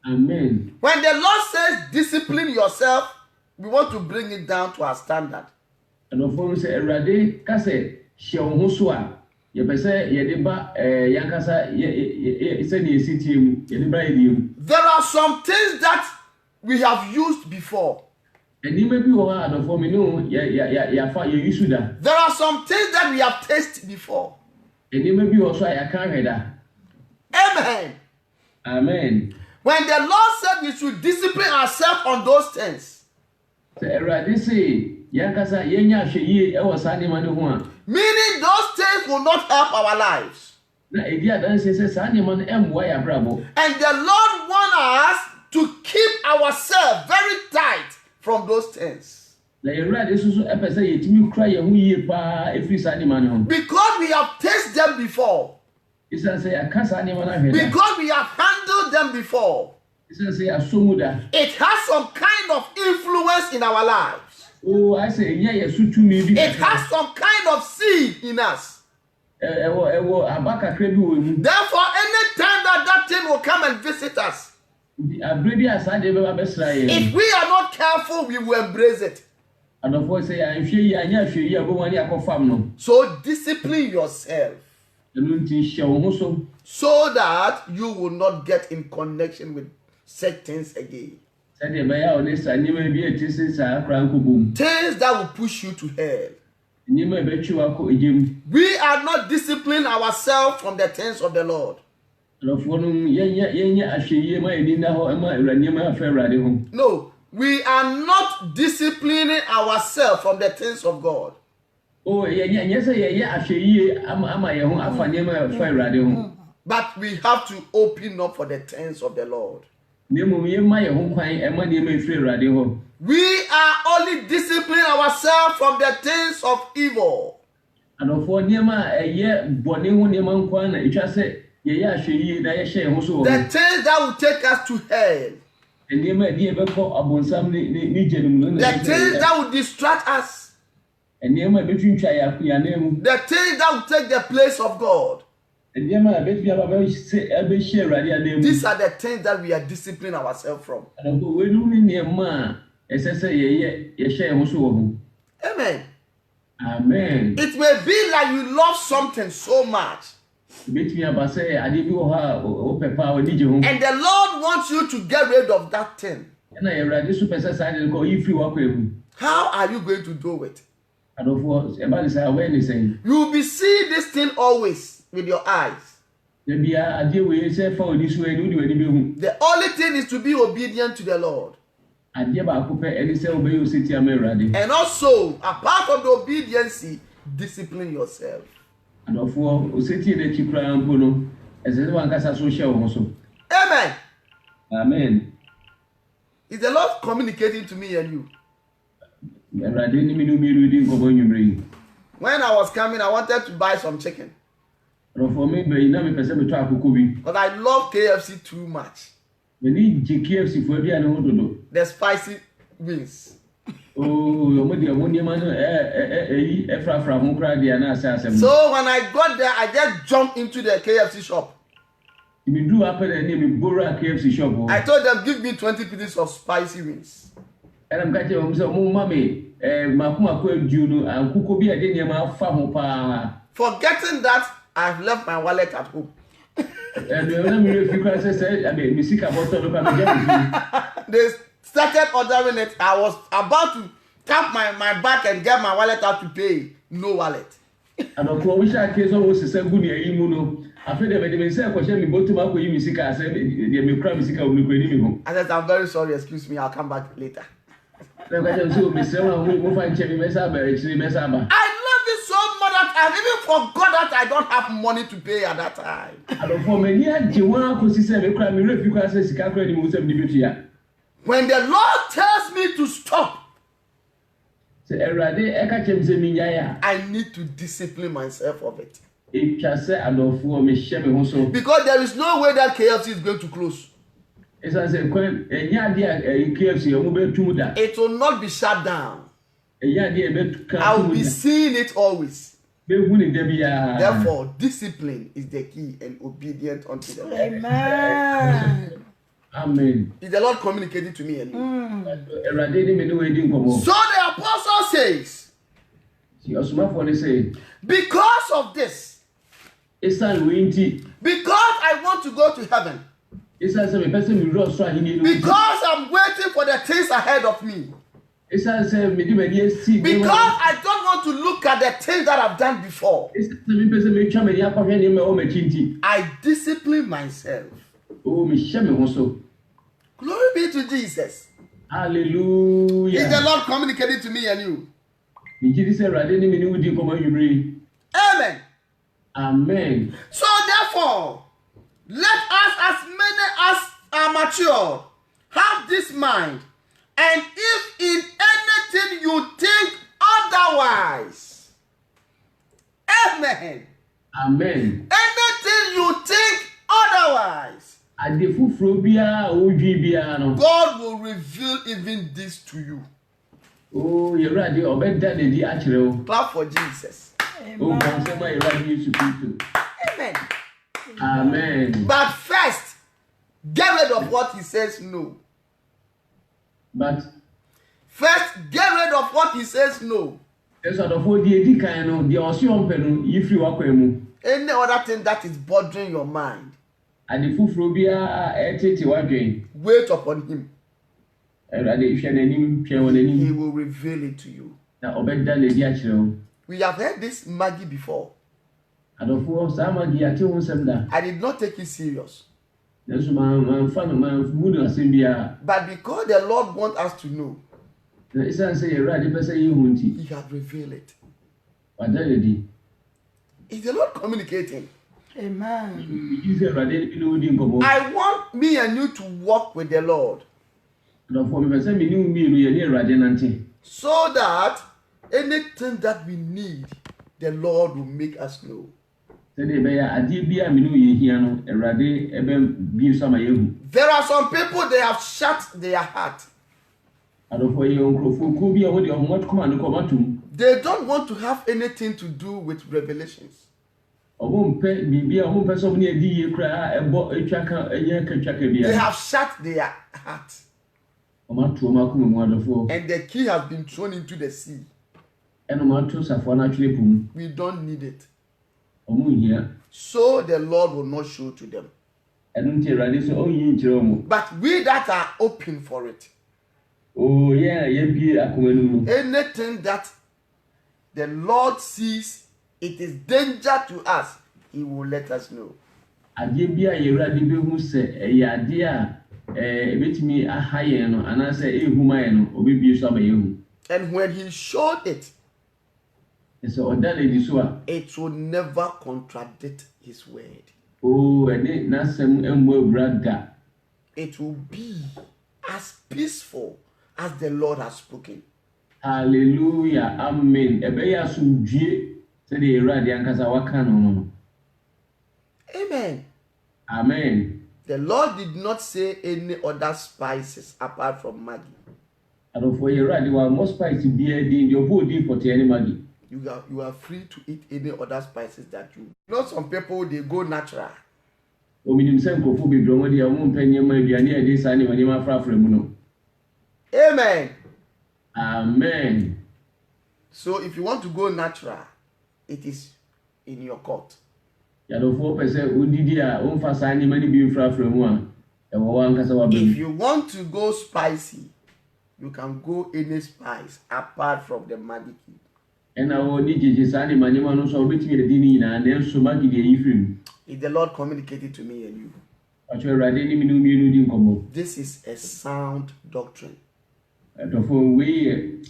Amen. When the Lord says discipline yourself, we want to bring it down to our standard. There are some things that we have used before. Nneɛma bi wɔ hɔ a adɔfoɔ me no yɛafa yɛyi da. There are some things that we have tasted before. Nneɛma bi wɔ so a yɛaka ahwɛ da. Amen. Amen. When the Lord said we should discipline ourselves on those things, Sɛ Awurade se yɛnkasa yɛnya ahwɛyie ɛwɔ saa nneɛma no ho a, meaning those things will not help our lives. na ɛdi adanse sɛ saa nneɛma no ɛmmoa yɛ abrabɔ. And the Lord wants us to keep ourselves very tight from those things. Na Awurade nso so ɛpɛ sɛ yɛtumi kura yɛn ho yie paa ɛfiri saa nneɛma no ho. Because we have tasted them before. Ɛsiane sɛ yɛaka saa nneɛma no ahwɛ da. Because we have handled them before. Ɛsiane sɛ yɛasɔ mu da. It has some kind of influence in our lives. Ayɛ sɛ ɛnya yɛ so tumi bi It kakra. has some kind of seed in us. Ɛwɔ aba kakra bi wɔ mu. Therefore, anytime that thing will come and visit us, Abere bi a saa deɛ bɛba bɛsra yɛn. if we are not careful, we will embrace it. Adɔfoɔ sɛ yɛanhwɛ yie anyɛ ahwɛ yie a bɛmu ani akɔfam no. So discipline yourself Ɛno nti hyɛ wo ho so. so that you will not get in connection with such things again. Sɛdeɛ ɛbɛyɛ a ɔne saa nneɛma bi a ɛte sɛ saa koraa nkɔbɔ mu. Things that will push you to hell. Nneɛma a ɛbɛtwe wo akɔ egya mu. We are not disciplining ourselves from the things of the Lord. Adɔfoɔ no yɛnyɛ ahwɛ yie ma yɛni nna hɔ ma awura nneɛma afɛ Awurade ho. No, we are not disciplining ourselves from the things of God. Nyɛ sɛ yɛyɛ ahwɛ yie ama yɛn ho afa nneɛma afɛ Awurade ho. But we have to open up for the things of the Lord. Na mmom yɛmma yɛn ho kwan ɛma nneɛma ɛfiri Awurade hɔ. We are only disciplining ourselves from the things of evil. Adɔfoɔ nneɛma a ɛyɛ bɔne ho nneɛma nkoa na ɛtwa sɛ yɛyɛ ahwɛ yie na yɛhyɛ yɛn ho so wɔ The ho. things that will take us to hell. Nneɛma a ɛde yɛbɛkɔ abonsam ne gya no mu no The things that will distract us. nneɛma a ɛbɛtwintwa yɛanan mu. The things that will take the place of God. Nneɛma a ɛbɛtumi aba ɛbɛhyɛ Awurade anan mu. These are the things that we are disciplining ourselves from. Adɔfoɔ wɔnum ne nneɛma a ɛsɛ sɛ yɛhyɛ yɛn ho so wɔ ho. Amen. Amen. It may be like you love something so much. Ɛbɛtumi aba sɛ adeɛ bi wɔ hɔ a wopɛ paa w'ani gye ho. And the Lord wants you to get rid of that thing. Ɛna Awurade so pɛ sɛ saa adeɛ no kɔ ɔyi firi w'akwan mu. How are you going to do it? Adɔfoɔ ɛba ne saa awareness sɛn. You will be seeing this thing always with your eyes. Dabi a adeɛ wei sɛ fa w'ani so ani wode w'ani bɛhu. The only thing is to be obedient to the Lord. Adeɛ baako pɛ ɛne sɛ wobɛyɛ osetie ama Awurade. And also, apart from the obedience, discipline yourself. Adɔfoɔ osetie n'akyi koraa mpo no ɛsɛ sɛ wankasa so hyɛ wo ho so. Amen. Amen. Is the Lord communicating to me and you? Awurade ne me no mmienu di nkɔmmɔ anwummere yi. When I was coming, I wanted to buy some chicken. Adɔfoɔ meba yi na mepɛ sɛ metɔ akoko bi. But I love KFC too much. M'ani gye KFC foɔ aduane ho dodo. The spicy wings. Ɔmo de ɔmo nneɛma no ɛyi ɛfrafra ho koraa deɛ na asɛ asɛm. So when I got there, I just jumped into the KFC shop. Miduru apɛ dɛ ne mi bora KFC shop hɔ. I told them, give me 20 pieces of spicy wings. Ɛna mka kyerɛ wɔn sɛ ɔmo ma me mako aduo no akoko bi a ɛde nneɛma afa ho paa. Forgetting that, I've left my wallet at home. Ɛna mi refi koraa sɛ mi sika bɔtɔ no kora mi gya mi fi. They started ordering it. I was about to tap my back and get my wallet out to pay. No wallet. Adɔfoɔ wohyɛ ake sɛ ɔmo sisa gu ne ayi mu no afei deɛ mɛde mi nsa ɛkɔhyɛ mi bɔtɔ mu akɔyi mi sika asɛ deɛ mi kura mi sika wɔ mi kura ni mi ho. I said, I'm very sorry, excuse me, I'll come back later. Ɛna mka kyerɛ sɛ omi sɛ wɔn mo fa nkyɛn mi mɛsa aba akyire mɛsa aba. I love it so much that I've even forgot that I don't have money to pay at that time. Adɔfoɔ mɛ ni agye wɔn akɔsi sɛ mi kura mi refi kura sɛ sika kura ni mo sɛ mi de bi tuya. When the Lord tells me to stop, Sɛ Awurade ɛka kyerɛ mi sɛ mi nya ya. I need to discipline myself of it. Etwa sɛ adɔfoɔ mi hyɛ mi ho so. Because there is no way that KFC is going to close. Ɛsan sɛ kwan ɛnya adeɛ a KFC ɔmo bɛ tum da. It will not be shut down. Ɛnya adeɛ ɛbɛ kan I will tum be da. seeing it always. Bɛ hu ne dabi ya. Therefore, discipline is the key and obedient unto the Lord. Amen. Amen. Is the Lord communicating to me and you? Awurade ne mi ne wo edi nkɔmɔ. So the apostle says, Ɔsomafoɔ ne sɛ because of this, esan wei nti because I want to go to heaven, esan sɛ mepɛ sɛ mi wura ɔsoro ahenni no mu. because I'm waiting for the things ahead of me, It's as me do me see. Because I don't want to look at the things that I've done before. It's me person me twa me ya kwahwe ne me o me chinti. I discipline myself. Oh me hye me ho so. Glory be to Jesus. Hallelujah. Is the Lord communicating to me and you? Me gidi say Awurade ne me ni wudi komo yumri. Amen. Amen. So therefore, let us, as many as are mature, have this mind. And if in anything you think otherwise, amen. Amen. Anything you think otherwise, Ade fufuro bia odwi bia no. God will reveal even this to you. Oh, Awurade obeda de di akire o. Clap for Jesus. Oh, kan say ma Awurade Yesu Kristo. Amen. Amen. But first, get rid of what he says no. But First, get rid of what he says no. there's sort of odi edi kan no, de osi ompe no yifri wakwa mu. Any other thing that is bothering your mind, Ade fufuro bia etete wadwen. wait upon him. Awurade hwe nanim, hwe won He nanim. will reveal it to you. Na obeda de di akire o. We have heard this Maggie before. Adofo sa magi ate ho nsem da. I did not take it serious. Nanso man fa no man mu no asem bia. But because the Lord wants us to know, Na isa say Awurade pese yi hu nti. he has revealed it. Wadale di. Is the Lord communicating? Amen. Yi say Awurade bi no odi nkomo. I want me and you to walk with the Lord Adofo me pese me ni umi no ye ni Awurade nante. so that anything that we need, the Lord will make us know. Say dey be ya ade bia me no ye hia no Awurade ebe bi so ma yehu. There are some people, they have shut their heart. Adofo ye onkrofo ku bia wo de omot kuma no komatum. They don't want to have anything to do with revelations. Obo mpe bibia obo mpe so ne adi ye kra ebo etwaka enye katwaka They bia. have shut their heart. Omatu omakuma mu adofo. And the key has been thrown into the sea. Eno matu safo na twele pum. We don't need it. Omo hia. So the Lord will not show to them. Eno nti Awurade so onyi nkire omo. But we that are open for it, Oh yeah, ye bi akomanu mu. anything that the Lord sees it is danger to us, he will let us know. Ade bia ye Awurade be hu se eye ade a ebetimi ahaye no anase ehuma ye no obebie so ama yehu. And when he showed it, Ese odale di so a it will never contradict his word. oh ene nasem emu abrada. It will be as peaceful as the Lord has spoken. Hallelujah. Amen. Ebe ya sumdue se de Awurade ankasa waka no no. Amen. Amen. The Lord did not say any other spices apart from Maggie. Adofo ye Awurade wa mo spice bia di obo di pote ani magi. You are free to eat any other spices that you. Some people they go natural. Ominim se nkofo bebre mo de mo mpenye ma aduane e de sa ne wani ma frafra mu no. Amen. Amen. So if you want to go natural, it is in your court. Yadofo pese odidi a o mfa sa ne ma ne bi frafra mu a e wo ankasa wa If bem. you want to go spicy, you can go any spice apart from the Maggie cube. Ena wo di jeje sa ne ma ne ma no so obetimi edi ni na na enso magi de yifrim. If the Lord communicated to me and you, Acho Awurade ni mi no mienu di nkomo. this is a sound doctrine, Adofo we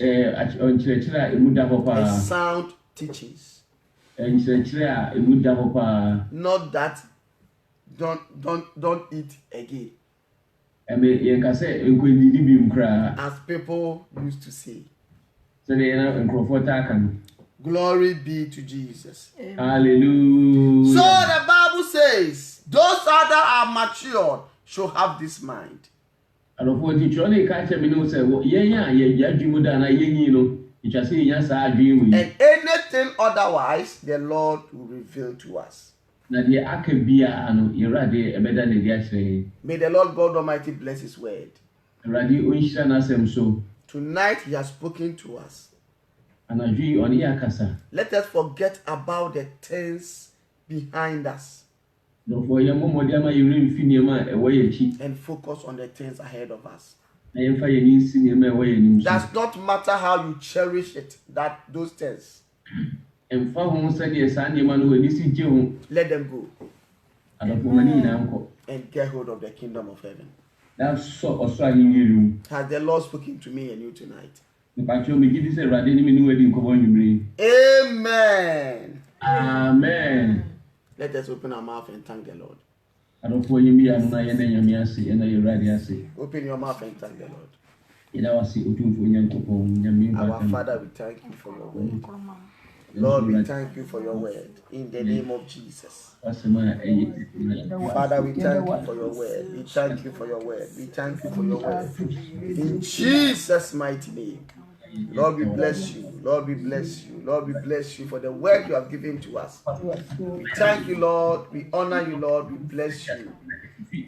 onchirechire a emu da ho a pa. sound teachings. Onchirechire a emu da ho pa. Not that don't eat again, Eme ye ka se enkodidi bi mkra. as people used to say. Se de na nkrofo ta kan. Glory be to Jesus. Hallelujah. So the Bible says, those that are matured should have this mind. Adofo di chole ka che mi no se ye ya ye adwumu da na ye nyi no. Itwa se nya sa adwen wi. And anything otherwise, the Lord will reveal to us. Na de aka bia ano Awurade ebeda ne di ahire. May the Lord God Almighty bless his word. Awurade onhyira na asem so. Tonight he has spoken to us. Anadwi oni akasa. Let us forget about the things behind us Adofo ye momodi ama yire mfi niam a ewo ye chi. and focus on the things ahead of us. Na yɛmfa yɛn ani nsi nneɛma a ɛwɔ yɛn anim so. Does not matter how you cherish it, those things. Ɛmfa ho sɛdeɛ saa nneɛma no wɔ ani si gye ho. Let them go Adɔfo ma ne nyinaa nkɔ. and get hold of the kingdom of heaven. Na sɔ ɔsoro ahenni mu. Has the Lord spoken to me and you tonight? Mpatwɛ megye di sɛ Awurade ne me ne wadi nkɔmmɔ anwummere yi. Amen. Amen. Let us open our mouth and thank the Lord. Adɔfo yɛn bi ano na yɛn na Nyame ase, yɛn na Awurade ase. Open your mouth and thank the Lord. Yɛda wase Otumfo Nyankopɔn Nyame Our nkwa. Father, we thank you for your word. Lord, we thank you for your word in the name of Jesus. Wasema ɛyɛ. Father, we thank you for your word. We thank you for your word. We thank you for your word. In Jesus' mighty name. Lord, we bless you. Lord, we bless you. Lord, we bless you for the word you have given to us. We thank you, Lord. We honor you, Lord. We bless you.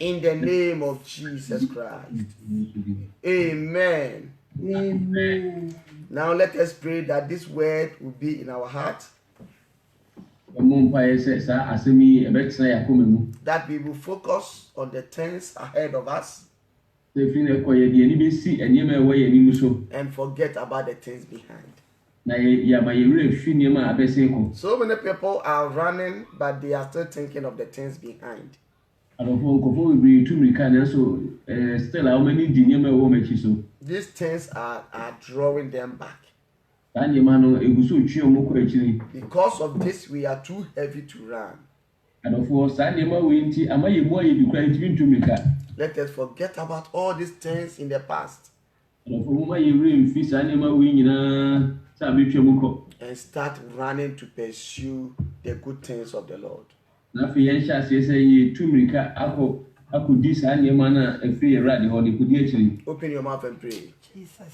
In the name of Jesus Christ. Amen. Amen. Now let us pray that this word will be in our heart, Ɔmo mpaeɛ sɛ saa asɛm yi ɛbɛtena yɛn akoma mu. that we will focus on the things ahead of us Sɛ efi na ɛkɔ yɛde ani bɛsi nneɛma a ɛwɔ yɛn anim so. and forget about the things behind. Na yɛama yɛn werɛ fi nneɛma a abɛsen kɔ. So many people are running, but they are still thinking of the things behind. Adɔfo nkɔfo bebree tu mirika nanso still a wɔn ani di nneɛma a ɛwɔ wɔn akyi so. These things are drawing them back. Saa nneɛma no egu so twe wɔn kɔ akyiri. Because of this, we are too heavy to run. Adɔfo saa nneɛma wei nti ama yɛn mu ayɛ bi kura ntumi ntu mirika. Let us forget about all these things in the past Adɔfo mo ma yɛn werɛ mfi saa nneɛma wei nyinaa sɛ abɛtwa mu kɔ. and start running to pursue the good things of the Lord. Na afei yɛn hyɛ aseɛ sɛ yɛtu mirika akɔdi saa nneɛma no a ɛfiri Awurade hɔ de kɔdi akyiri. Open your mouth and pray.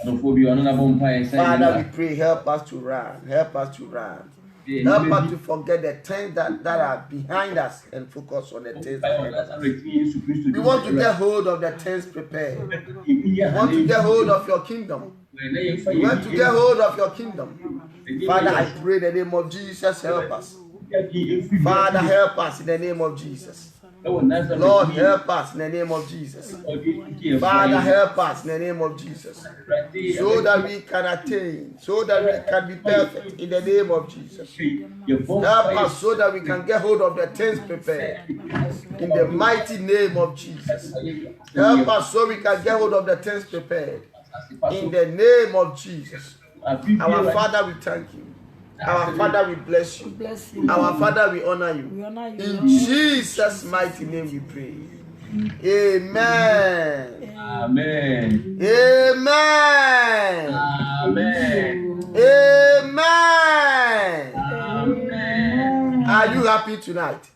Adɔfo bi ɔno n'abɔ mpaeɛ sɛ Father, we pray, help us to run. Help us to run. Help us to forget the things that are behind us and focus on the things ahead of us. We want to get hold of the things prepared. We want to get hold of your kingdom. We want to get hold of your kingdom. Father, I pray in the name of Jesus, help us. Father, help us in the name of Jesus. Lord, help us in the name of Jesus. Father, help us in the name of Jesus. So that we can attain, so that we can be perfect in the name of Jesus. Help us so that we can get hold of the things prepared in the mighty name of Jesus. Help us so we can get hold of the things prepared in the name of Jesus. Our Father, we thank you. Our Father, we bless you. Our Father, we honor you. In Jesus' mighty name we pray. Amen. Amen. Amen. Amen. Amen. Amen. Are you happy tonight?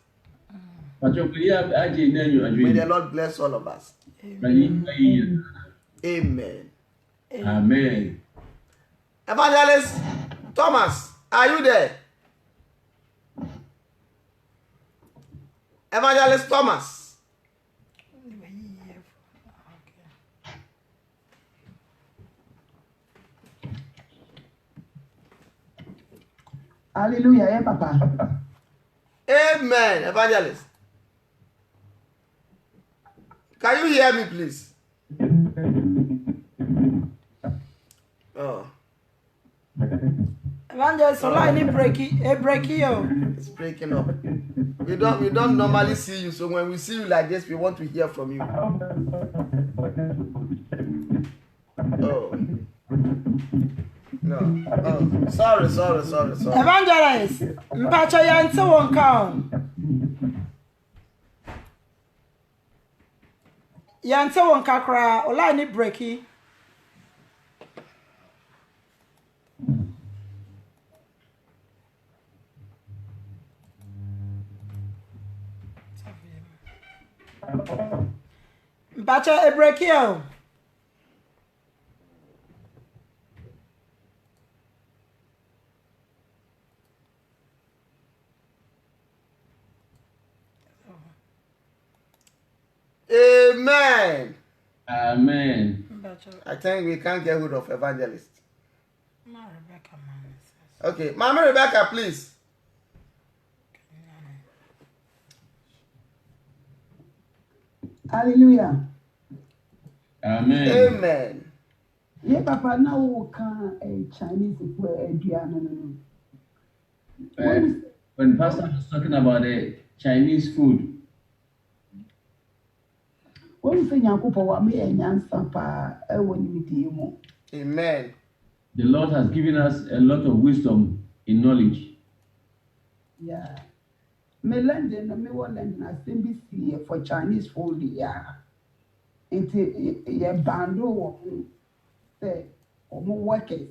May the Lord bless all of us. Amen. Amen. Amen. Evangelist Thomas, are you there? Evangelist Thomas. Hallelujah, yeah, Papa. Amen. Evangelist. Can you hear me, please? Oh. Evangelist, so line breaky, yo. It's breaking up. We don't normally see you, so when we see you like this, we want to hear from you. Oh. No. Oh. Sorry. Evangelist, mpacho yante wonka. Yante wonka kra, o line breaky. Mpacho e breaky yo. Amen. Amen. I think we can't get hold of evangelist. Okay, Mama Rebecca, please. Hallelujah. Amen. Amen. Yeah, Papa, now we can Chinese aduane no. When Pastor was talking about the Chinese food, When say Nyankopɔn wa me nyansa pa ɛwɔ nimdie mu. Amen. the Lord has given us a lot of wisdom in knowledge. Yeah. Me London, me wa London asɛm bi si for Chinese food ya. Nti yɛ bando wɔ say ɔmo workers.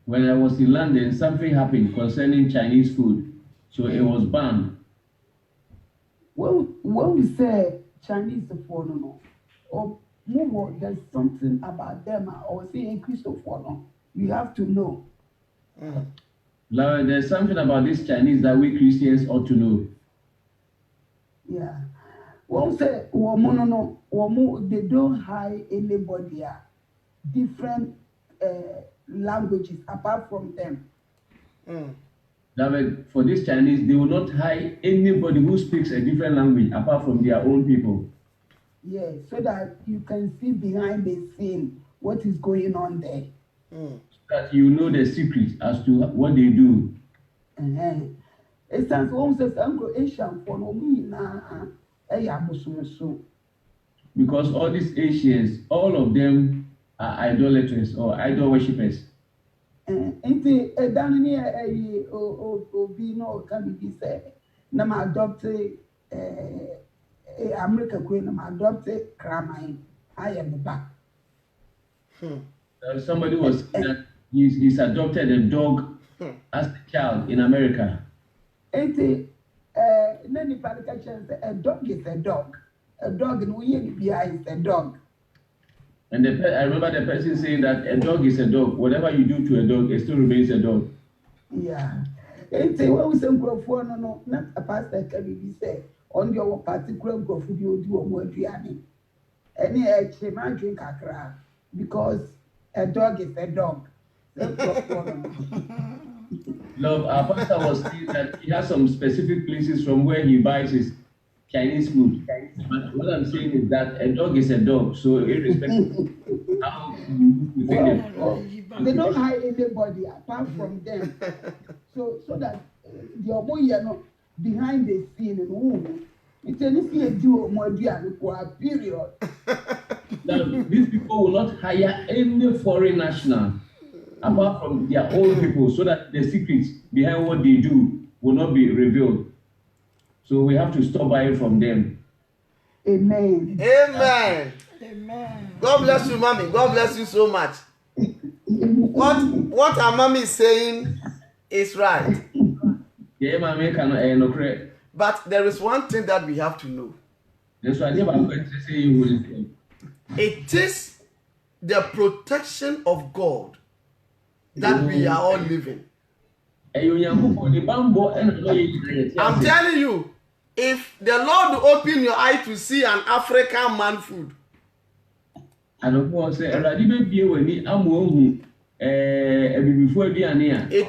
When I was in London, something happened concerning Chinese food, so it was banned. When we say Chinese food, no, or more, there's something about them, or saying Christopher, no, you have to know. Now, there's something about these Chinese that we Christians ought to know. Yeah. When we say, they don't hire anybody, different languages apart from them. That for these Chinese, they will not hire anybody who speaks a different language apart from their own people. Yeah, so that you can see behind the scene what is going on there. So that you know the secret as to what they do. It sounds almost Anglo Asian for no me so. Because all these Asians, all of them are idolaters or idol worshippers. Nti dan ni obi no can be say na ma adopt America queen na ma adopt Kraman I am the back. Somebody was saying that he's adopted a dog as a child in America. Nti na ni parika chance a dog is a dog. A dog in we is a dog. And I remember the person saying that a dog is a dog. Whatever you do to a dog, it still remains a dog. Yeah. Nti when we say microphone no, not a pastor can be say on your particular microphone you do omo aduane. Any chema drink akra because a dog is a dog. Love, our pastor was saying that he has some specific places from where he buys his Chinese food. But what I'm saying is that a dog is a dog, so irrespective of how you think they don't hire anybody apart from them. So that the boy behind the scene and who it's anything do more for a period. Now, these people will not hire any foreign national apart from their own people, so that the secrets behind what they do will not be revealed. So we have to stop buying from them. Amen. Amen. Amen. God bless you, mommy. God bless you so much. What our mommy is saying is right. Yeah, mommy can no correct. But there is one thing that we have to know. That's why I'm going to say you will. It is the protection of God that we are all living. I'm telling you, if the Lord will open your eye to see an African man food, it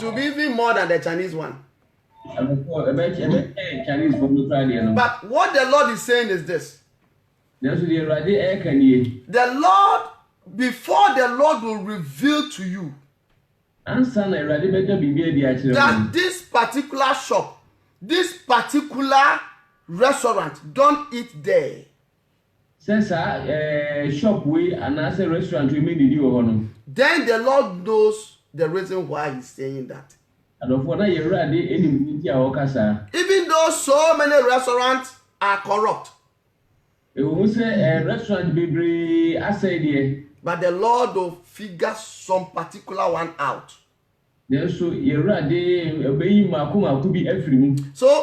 will be even more than the Chinese one. But what the Lord is saying is this. The Lord, before the Lord will reveal to you that this particular shop, this particular restaurant, don't eat there. Then the Lord knows the reason why he's saying that. Even though so many restaurants are corrupt, but the Lord will figure some particular one out. So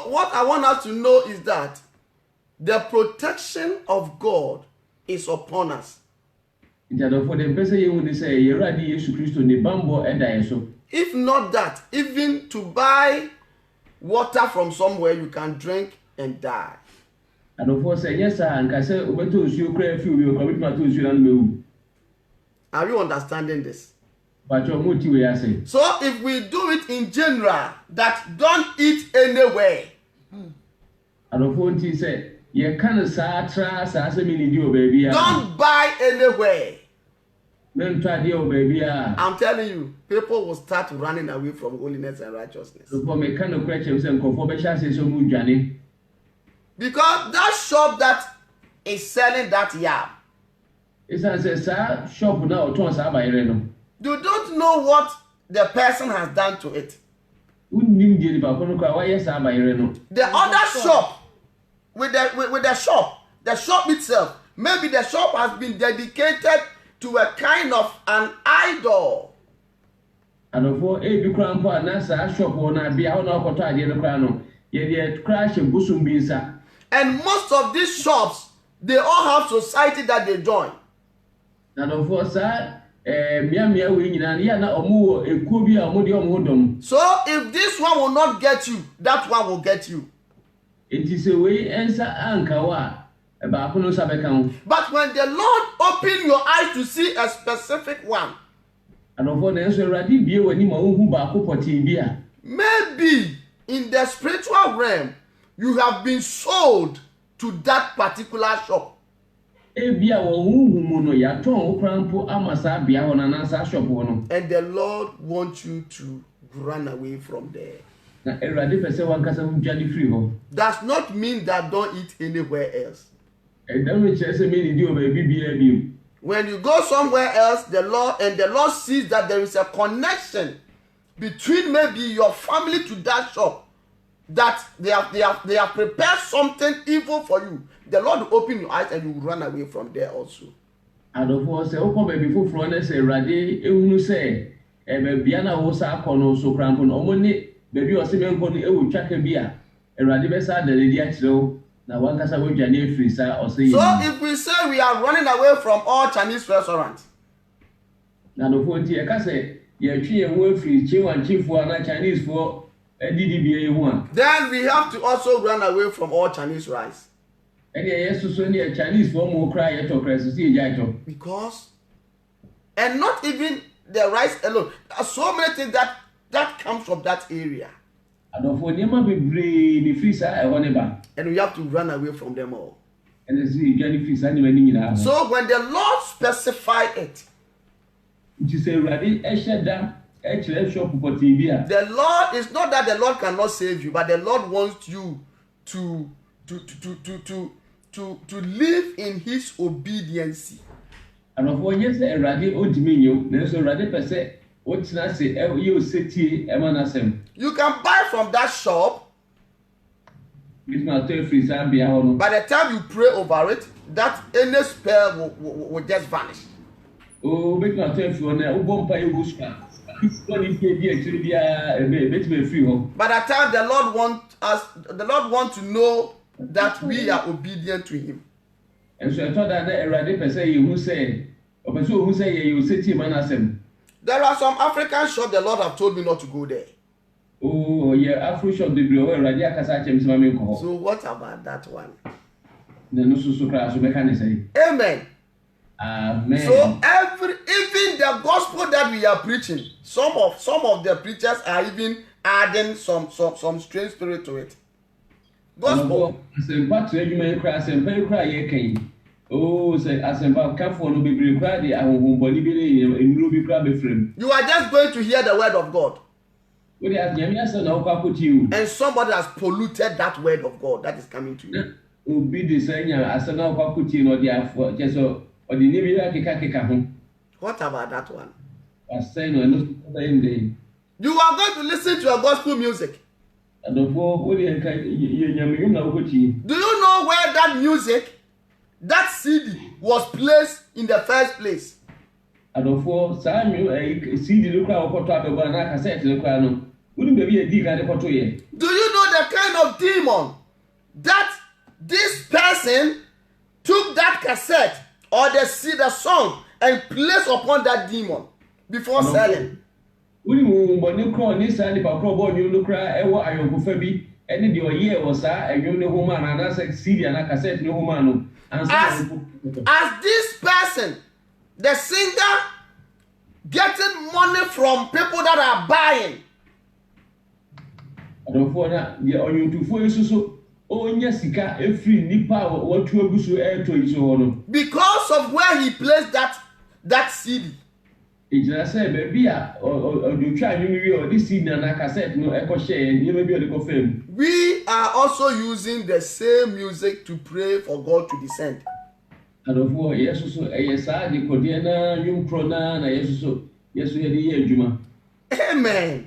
what I want us to know is that the protection of God is upon us. If not that, even to buy water from somewhere you can drink and die. Are you understanding this? So if we do it in general, that don't eat anywhere, ye kan sa tra sa se me ni di o baby a Don't buy anywhere. men to ade o baby a I'm telling you, people will start running away from holiness and righteousness. so for me kan no kra chem se nkofo be sha se so mu dwane Because that shop that is selling that yam, isa se sa shop na o ton sa bayere no you don't know what the person has done to it. unnim die ni ba kono kwa wa sa bayere no The other shop, with the shop itself, maybe the shop has been dedicated to a kind of an idol. adofo bi kra mpo na sa shop wo na bia ho na okoto ade no kra no ye de kra she busum bi nsa And most of these shops, they all have society that they join. adofo sa mia we nyina ya na omo ekuo bi a omo de omo dom So if this one will not get you, that one will get you. enti se we ensa anka wa ba ko no sa be kan But when the Lord open your eyes to see a specific one, adofo na enso urade bie wani ma ohu ba ko poti bi a maybe in the spiritual realm, you have been sold to that particular shop. bia wo hu mu no ya ton wo kra mpo amasa bia ho na na sa shop wo no And the Lord wants you to run away from there. na urade pese wan kasa hu dwane free ho Does not mean that don't eat anywhere else. edam no chere se me ni di o ba bibia bi When you go somewhere else, the Lord sees that there is a connection between maybe your family to that shop, that they have prepared something evil for you. The Lord will open your eyes and you will run away from there also. adofo se wo ko ba bi foforo na se urade ehunu se ba bia na wo sa akono so kra mpo no omo ni ba bi o se me nko no ewu twaka bi a urade be sa daledi a kire na wan kasa wo dwane afiri sa o se So if we say we are running away from all Chinese restaurants, na adofo ti e ka se ye twi ye wo afiri chiwan chifo na Chinese fo edidi bi ye hu a then we have to also run away from all Chinese rice. ene ye susu ni Chinese fo mo kra ye to kra so si ja to Because, and not even the rice alone. There are so many things that comes from that area. adofo ni ma bebre ni free sa e ho ne ba And we have to run away from them all. ene si dwane free sa ni ma ni nyina So when the Lord specified it, nti se urade e hyeda e kire shop poti bi a the Lord is not that the Lord cannot save you, but the Lord wants you to live in His obedience. adofo nye se urade odimi nyew na so urade pese o tina se ye o setie e ma na sem You can buy from that shop. bit ma to free sa bia ho no By the time you pray over it, that any spell will just vanish. o bit ma to free na o bom pa ye go spa so ni pie bi e kire bia bit ma free ho By the time the Lord wants to know that we are obedient to Him. enso e to da na urade pese ye hu se o pese o hu se ye o setie ma na sem There are some African shops the Lord have told me not to go there. oh yeah afro shop de bro urade akasa chem se ma me ko So what about that one? na no so kra so be kan say Amen. amen So even the gospel that we are preaching, some of the preachers are even adding some strange spirit to it. Gospel. asempa to adwuma kra asempa kra ye kan oh say asempa kafo no bebre kra de ahohomboni bi ne enuro bi kra be frem You are just going to hear the word of God, we dey nyame asa na okwa koti u and somebody has polluted that word of God that is coming to you. obi de sanya asa na okwa koti no de afo jeso odi ne bi akeka ho What about that one? asai no no say ndey You are going to listen to a gospel music. adofo we dey ka ye nyame na okoti Do you know where that music, that CD was placed in the first place? adofo sa nyu CD lo kra okoto abeba na cassette lo kra no udi be bi edi ka de koto ye Do you know the kind of demon that this person took that cassette or the song and placed upon that demon before selling? udi mo mboni kro ni sa ni pa kro bo nyu lo kra ewo ayonkofa bi ene de oye wo sa enwum ne ho ma na sa CD na cassette ne ho ma no As this person, the singer, getting money from people that are buying, adofo na ye onyuntufo isusu onya sika efiri nipa watu agusu eto iso no. Because of where he placed that CD. Ejina say baby a odotwa anwumi o this CD na cassette no eko share ni baby o de ko fam. We are also using the same music to pray for God to descend. Adofo yesu so eyesa de kodie na nwum pro na yesu so yesu ye de ye adwuma. Amen.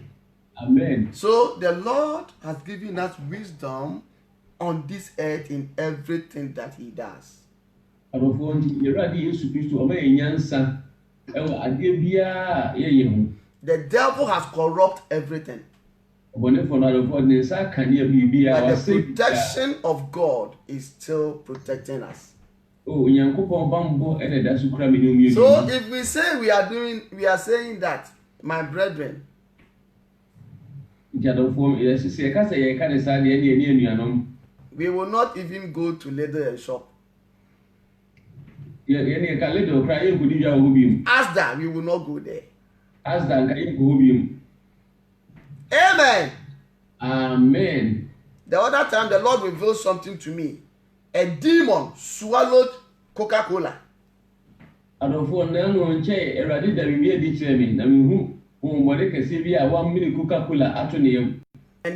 Amen. So the Lord has given us wisdom on this earth in everything that he does. Adofo nti yerade Yesu Kristo o ma enyansa ewo ade bia ye hu. The devil has corrupt everything. But the protection of God is still protecting us. So if we say we are saying that, my brethren, we will not even go to Lidl shop. Asda, we will not go there. Amen. Amen. The other time the Lord revealed something to me. A demon swallowed Coca-Cola. And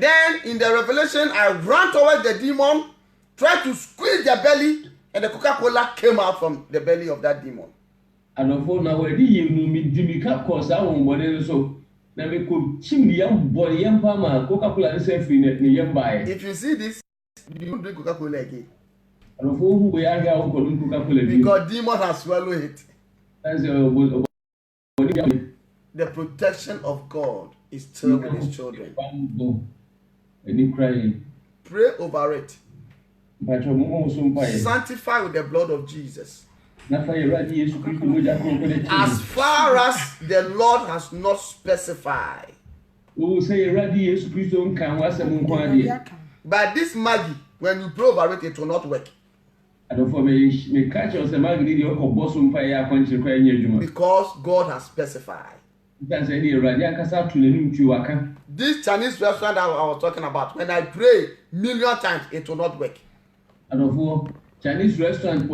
then in the revelation, I ran towards the demon, tried to squeeze the belly, and the Coca-Cola came out from the belly of that demon. If you see this, you don't drink Coca-Cola again. Because demon has swallowed it. The protection of God is still with his children. Pray over it. Sanctify with the blood of Jesus. As far as the Lord has not specified. But this Maggie, when you pray over it, it will not work. Because God has specified. This Chinese restaurant that I was talking about, when I pray million times, it will not work. Chinese restaurant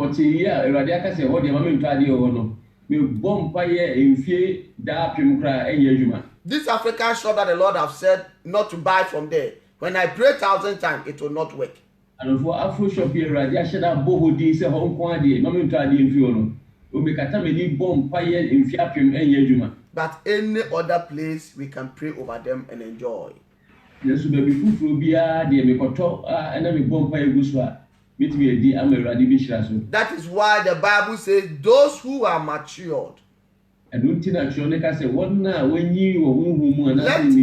this African shop that the Lord have said not to buy from there, when I pray 1,000 times, it will not work. But any other place we can pray over them and enjoy. That is why the Bible says those who are matured, let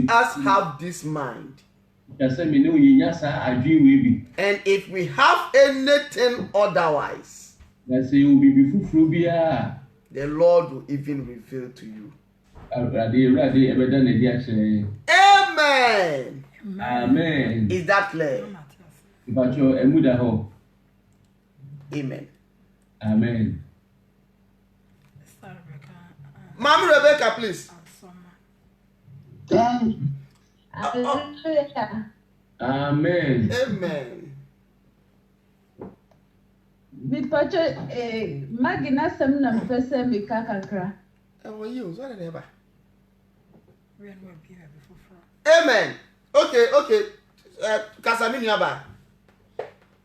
us have this mind. And if we have anything otherwise, the Lord will even reveal to you. Amen. Amen. Is that clear? Amen. Amen. Mommy Rebecca, please. Amen. Amen. Magina sem na mpese mika kakra. Amen. Okay. Kasamini Aba.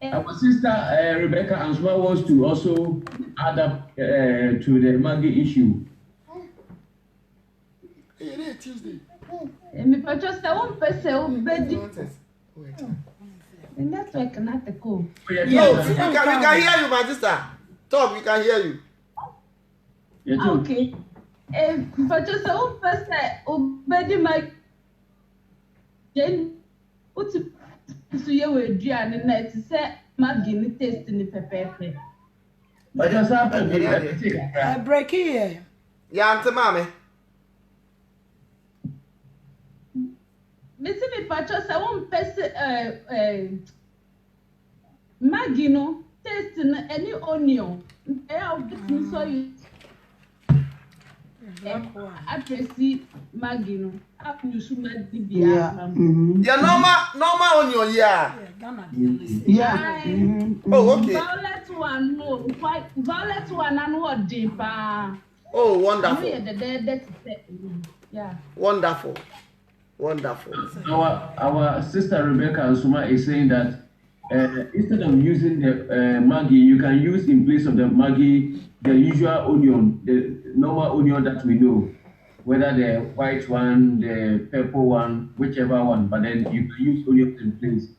Our sister Rebecca Ansuma wants to also add up to the Maggie issue. Tuesday. Me pacho se un pese obedi. The network not the cool. We can hear you, my sister. Talk, we can hear you. Okay. Pacho se un pese obedi my Jen uti suye we duane na ti se Maggie ni taste ni pepepe. But just happen break here. Yeah, Auntie Mame. Missy me pacho se un pese Maggie no taste any onion. I'll get me so you. Tracy Maggie no. Up you should not be Yeah, normal onion, yeah. Yeah. Oh, okay. Violet one, no. Violet one and what deeper. Oh, wonderful. Yeah. Wonderful. Our sister Rebecca Ansuma is saying that instead of using the Maggi, you can use in place of the Maggi the usual onion, the normal onion that we know, whether the white one, the purple one, whichever one, but then you can use onions in place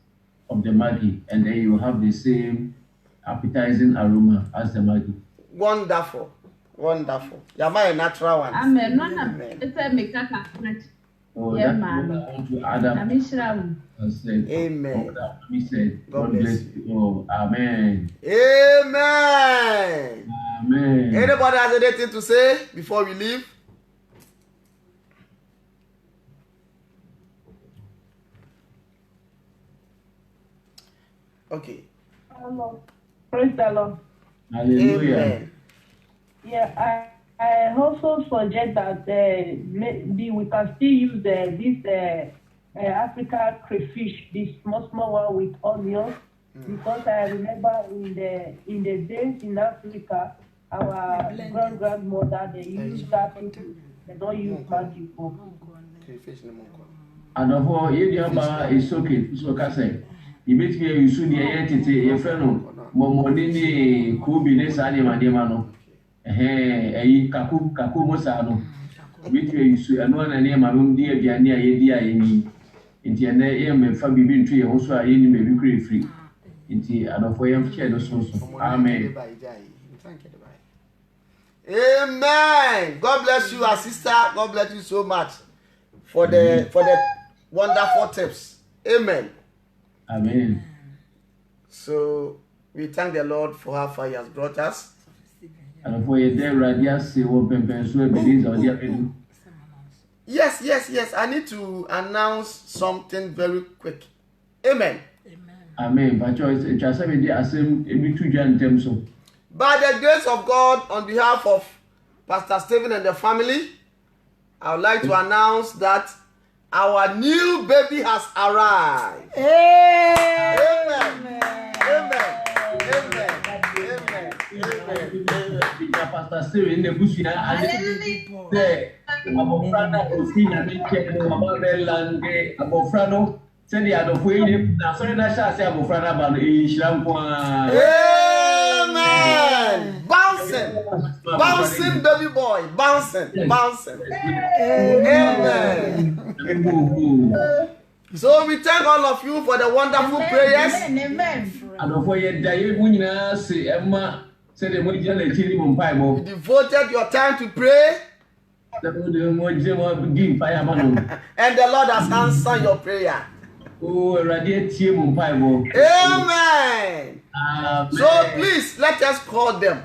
of the Maggi, and then you have the same appetizing aroma as the Maggi. Wonderful. You're my natural one. Amen. It's a mekaka. Oh, Yeah, that's man. what I want to add up. Said, Amen. He said, God God bless bless you. Oh, amen. Amen. Amen. Anybody has anything to say before we leave? Okay. Hello. Praise the Lord. Hallelujah. Amen. Yeah, I also suggest that maybe we can still use this African crayfish, this small one with onions, because I remember in the days in Africa, our grandmother they used that. They don't use Maggi for. And for Yediaba is okay. So, Cassette, you bet me you soon hear it, your friend, Momodini, Kubi, Nesani, Mademano. Kaku Mosano. Between you soon and one and near my room, dear Diania, Yedia, in the end, Fabi been tree, also I may be crave free. Inti adofo share so. Amen. Amen. God bless you, our sister. God bless you so much for the wonderful tips. Amen. Amen. So we thank the Lord for how far He has brought us. And for your dear radius, you will be Yes. I need to announce something very quick. Amen. Amen. But it just every day, I say, every 2 years in terms of. By the grace of God, on behalf of Pastor Stephen and the family, I would like to announce that our new baby has arrived. Amen. Pastor Stephen in the bush, Abofrano, send the other way. Now, sorry, I shall say Abofrana, but Amen. Bouncing, baby boy. Bouncing. Amen. So we thank all of you for the wonderful prayers. Amen. And for your day, we say, Emma, said the way you You devoted your time to pray. And And the Lord has answered your prayer. oh, radiate him. Amen. So please let us call them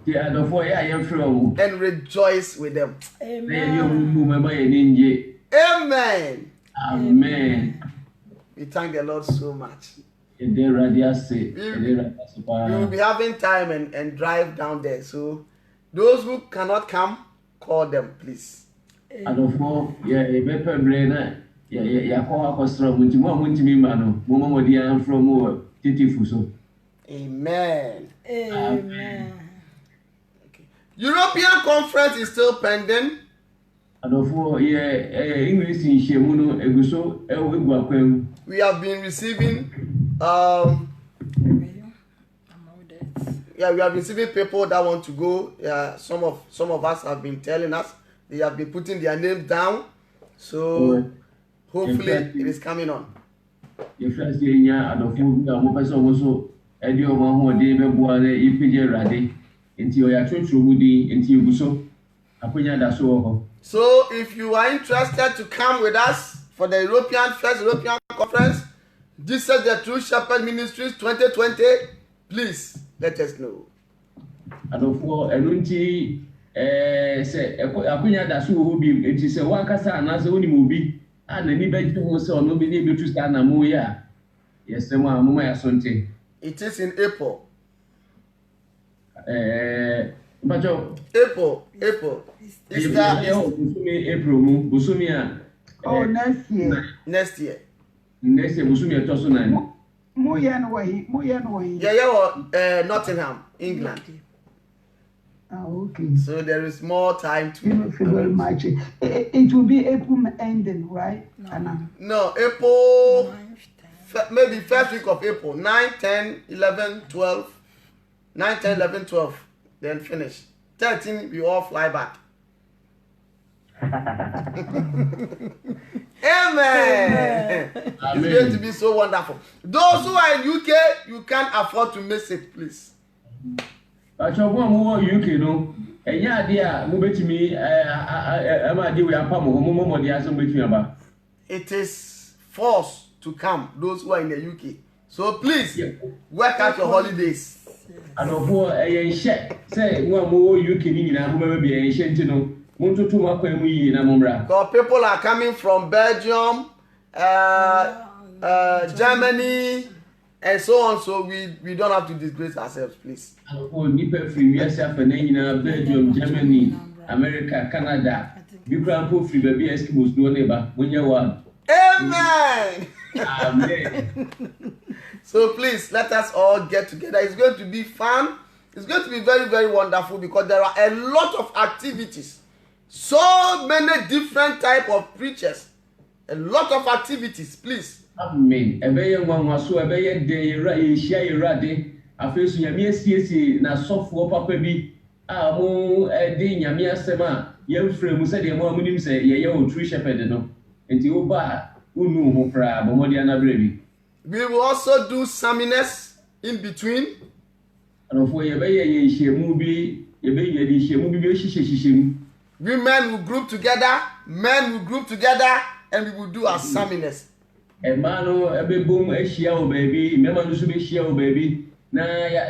and rejoice with them. Amen. Amen. We thank the Lord so much. We We will be having time and drive down there. So those who cannot come, call them, please. Adofo ya bepe brain ya kwa akosra muntimi ma no mo mo di an from titifu so. Amen. Okay. European conference is still pending. Adofo English in shemu no eguso egu akwam. We have been receiving we have been receiving people that want to go. Some of us have been telling us they have been putting their names down. So hopefully it is coming on. Your first year adofo ga mo pese omo so edi omo ho de be boa na ipije rade enti oya twetro mudi enti eguso akonya da so ho. So if you are interested to come with us for the first European conference, this is the True Shepherd Ministries 2020, please let us know. Adofo enunti se akonya da so ho bi enti se wankasa na se woni mo bi ana ni be ju se ono bi ni be tu sta na mo ya yesem a mo ya sonte. It is in April. Bajo. April. April mu busumi a. Oh, next year. Next year busumi a toso na. Mo yan way. Yeah, Nottingham, England. Okay. So there is more time to February, March. It will be April ending, right? No, April, maybe first week of April, 9, 10, 11, 12, 9, 10, 11, 12, then finish. 13, we all fly back. Amen. It's going to be so wonderful. Those who are in UK, you can't afford to miss it, please. Bacho mo mo UK no. Enya ade a mo betimi ama de we apa mo de aso betimi aba. It is forced to come, those who are in the UK. So please, work out your holidays. Adofo eye nhye say mo UK ni nyina mo ba bi eye nhye ntino. Because people are coming from Belgium, Germany, and so on. So we don't have to disgrace ourselves, please. Belgium, Germany, America, Canada. Amen. Amen. So please let us all get together. It's going to be fun. It's going to be very, very wonderful because there are a lot of activities. So many different type of preachers, a lot of activities, please. Amen. Ebeye nwanwa so ebeye de ra ehia irade afesu nyame asiesie na sofo papa bi a mo de nyame asem a yemfrɛ mu sɛ de mo amunim sɛ ye o true shepherd no. Enti wo ba unu ho fra bomodi anabra bi. We will also do seminars in between. Anofo yebeye ye hyiemu bi yebeye de hyiemu bi hyehyehyiemu. Women will group together, men will group together, and we will do our seminars. Emano ebebom ehia o baby, mema no so be hia o baby. Na ya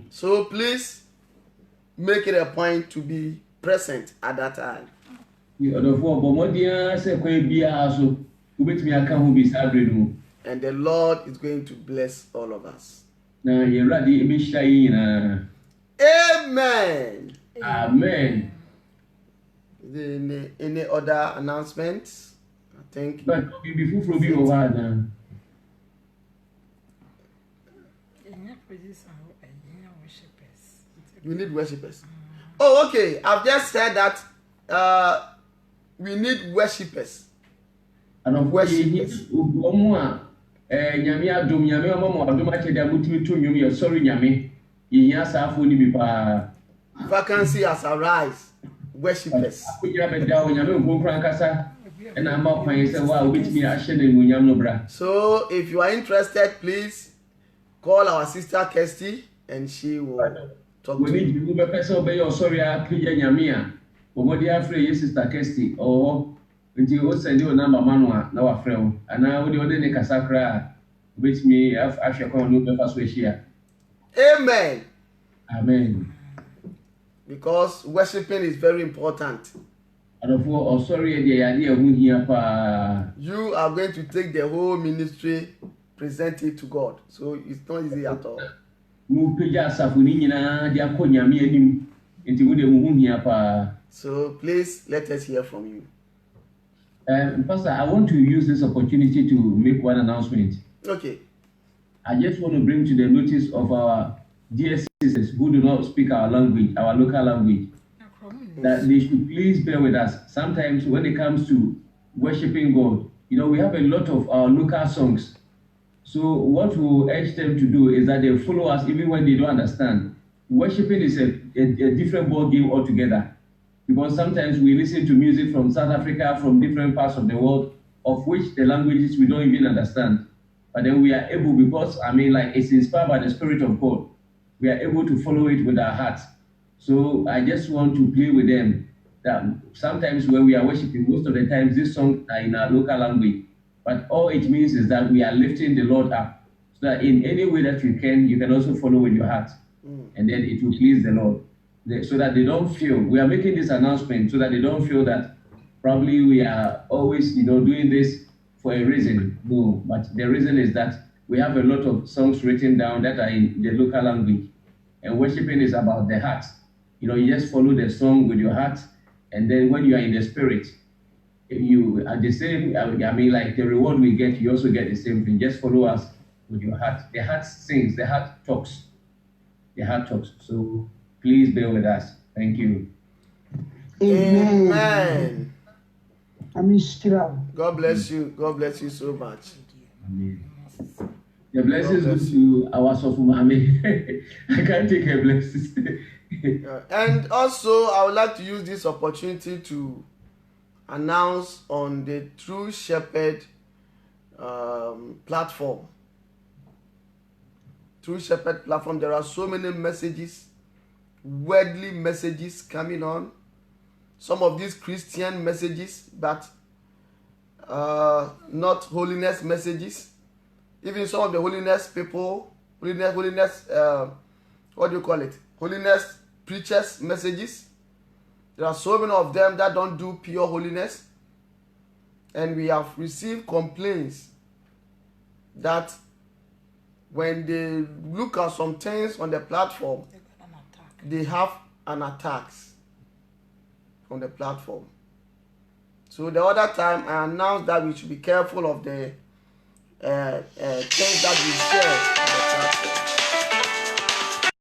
So please make it a point to be present at that time. And the Lord is going to bless all of us. Amen. Amen. Any other announcements? I think. But before from you, we need worshippers. Oh, okay. I've just said that we need worshippers. And of worshippers. Nyame adom nyame amamo adom akede amutimi to nwom ye sorry nyame yenya asafo ni bi pa. Vacancy has arise. Worshippers. So if you are interested, please call our sister Kirsty and she will talk to you. Sister Kirsty or until you send your number manual now a friend and now the other Casacra which me after Amen. Amen. Because worshiping is very important. You are going to take the whole ministry, present it to God. So it's not easy at all. So please let us hear from you. Pastor, I want to use this opportunity to make one announcement. Okay. I just want to bring to the notice of our dear sisters who do not speak our language, our local language, that they should please bear with us. Sometimes when it comes to worshiping God, we have a lot of our local songs. So what we urge them to do is that they follow us even when they don't understand. Worshiping is a different ball game altogether. Because sometimes we listen to music from South Africa, from different parts of the world, of which the languages we don't even understand. But then we are able, because it's inspired by the Spirit of God, we are able to follow it with our hearts. So I just want to play with them that sometimes when we are worshiping, most of the times these songs are in our local language. But all it means is that we are lifting the Lord up. So that in any way that you can also follow with your heart. And then it will please the Lord. So that they don't feel, we are making this announcement so that they don't feel that probably we are always, doing this for a reason. No, but the reason is that we have a lot of songs written down that are in the local language. and worshiping is about the heart. You know, you just follow the song with your heart, and then when you are in the spirit, you are the same. I mean, like the reward we get, you also get the same thing. Just follow us with your heart. The heart sings, the heart talks. The heart talks. So please bear with us. Thank you. Amen. Amen. God bless you. God bless you so much. Amen. The blessings go to our sophomore. I mean, I can't take her blessings. And also, I would like to use this opportunity to announce on the True Shepherd platform. True Shepherd platform, there are so many messages, worldly messages coming on. Some of these Christian messages, but not holiness messages. Even some of the holiness people, holiness, what do you call it? Holiness preachers messages. There are so many of them that don't do pure holiness. And we have received complaints that when they look at some things on the platform, they have an attack from the platform. So the other time I announced that we should be careful of the things that we share on the platform.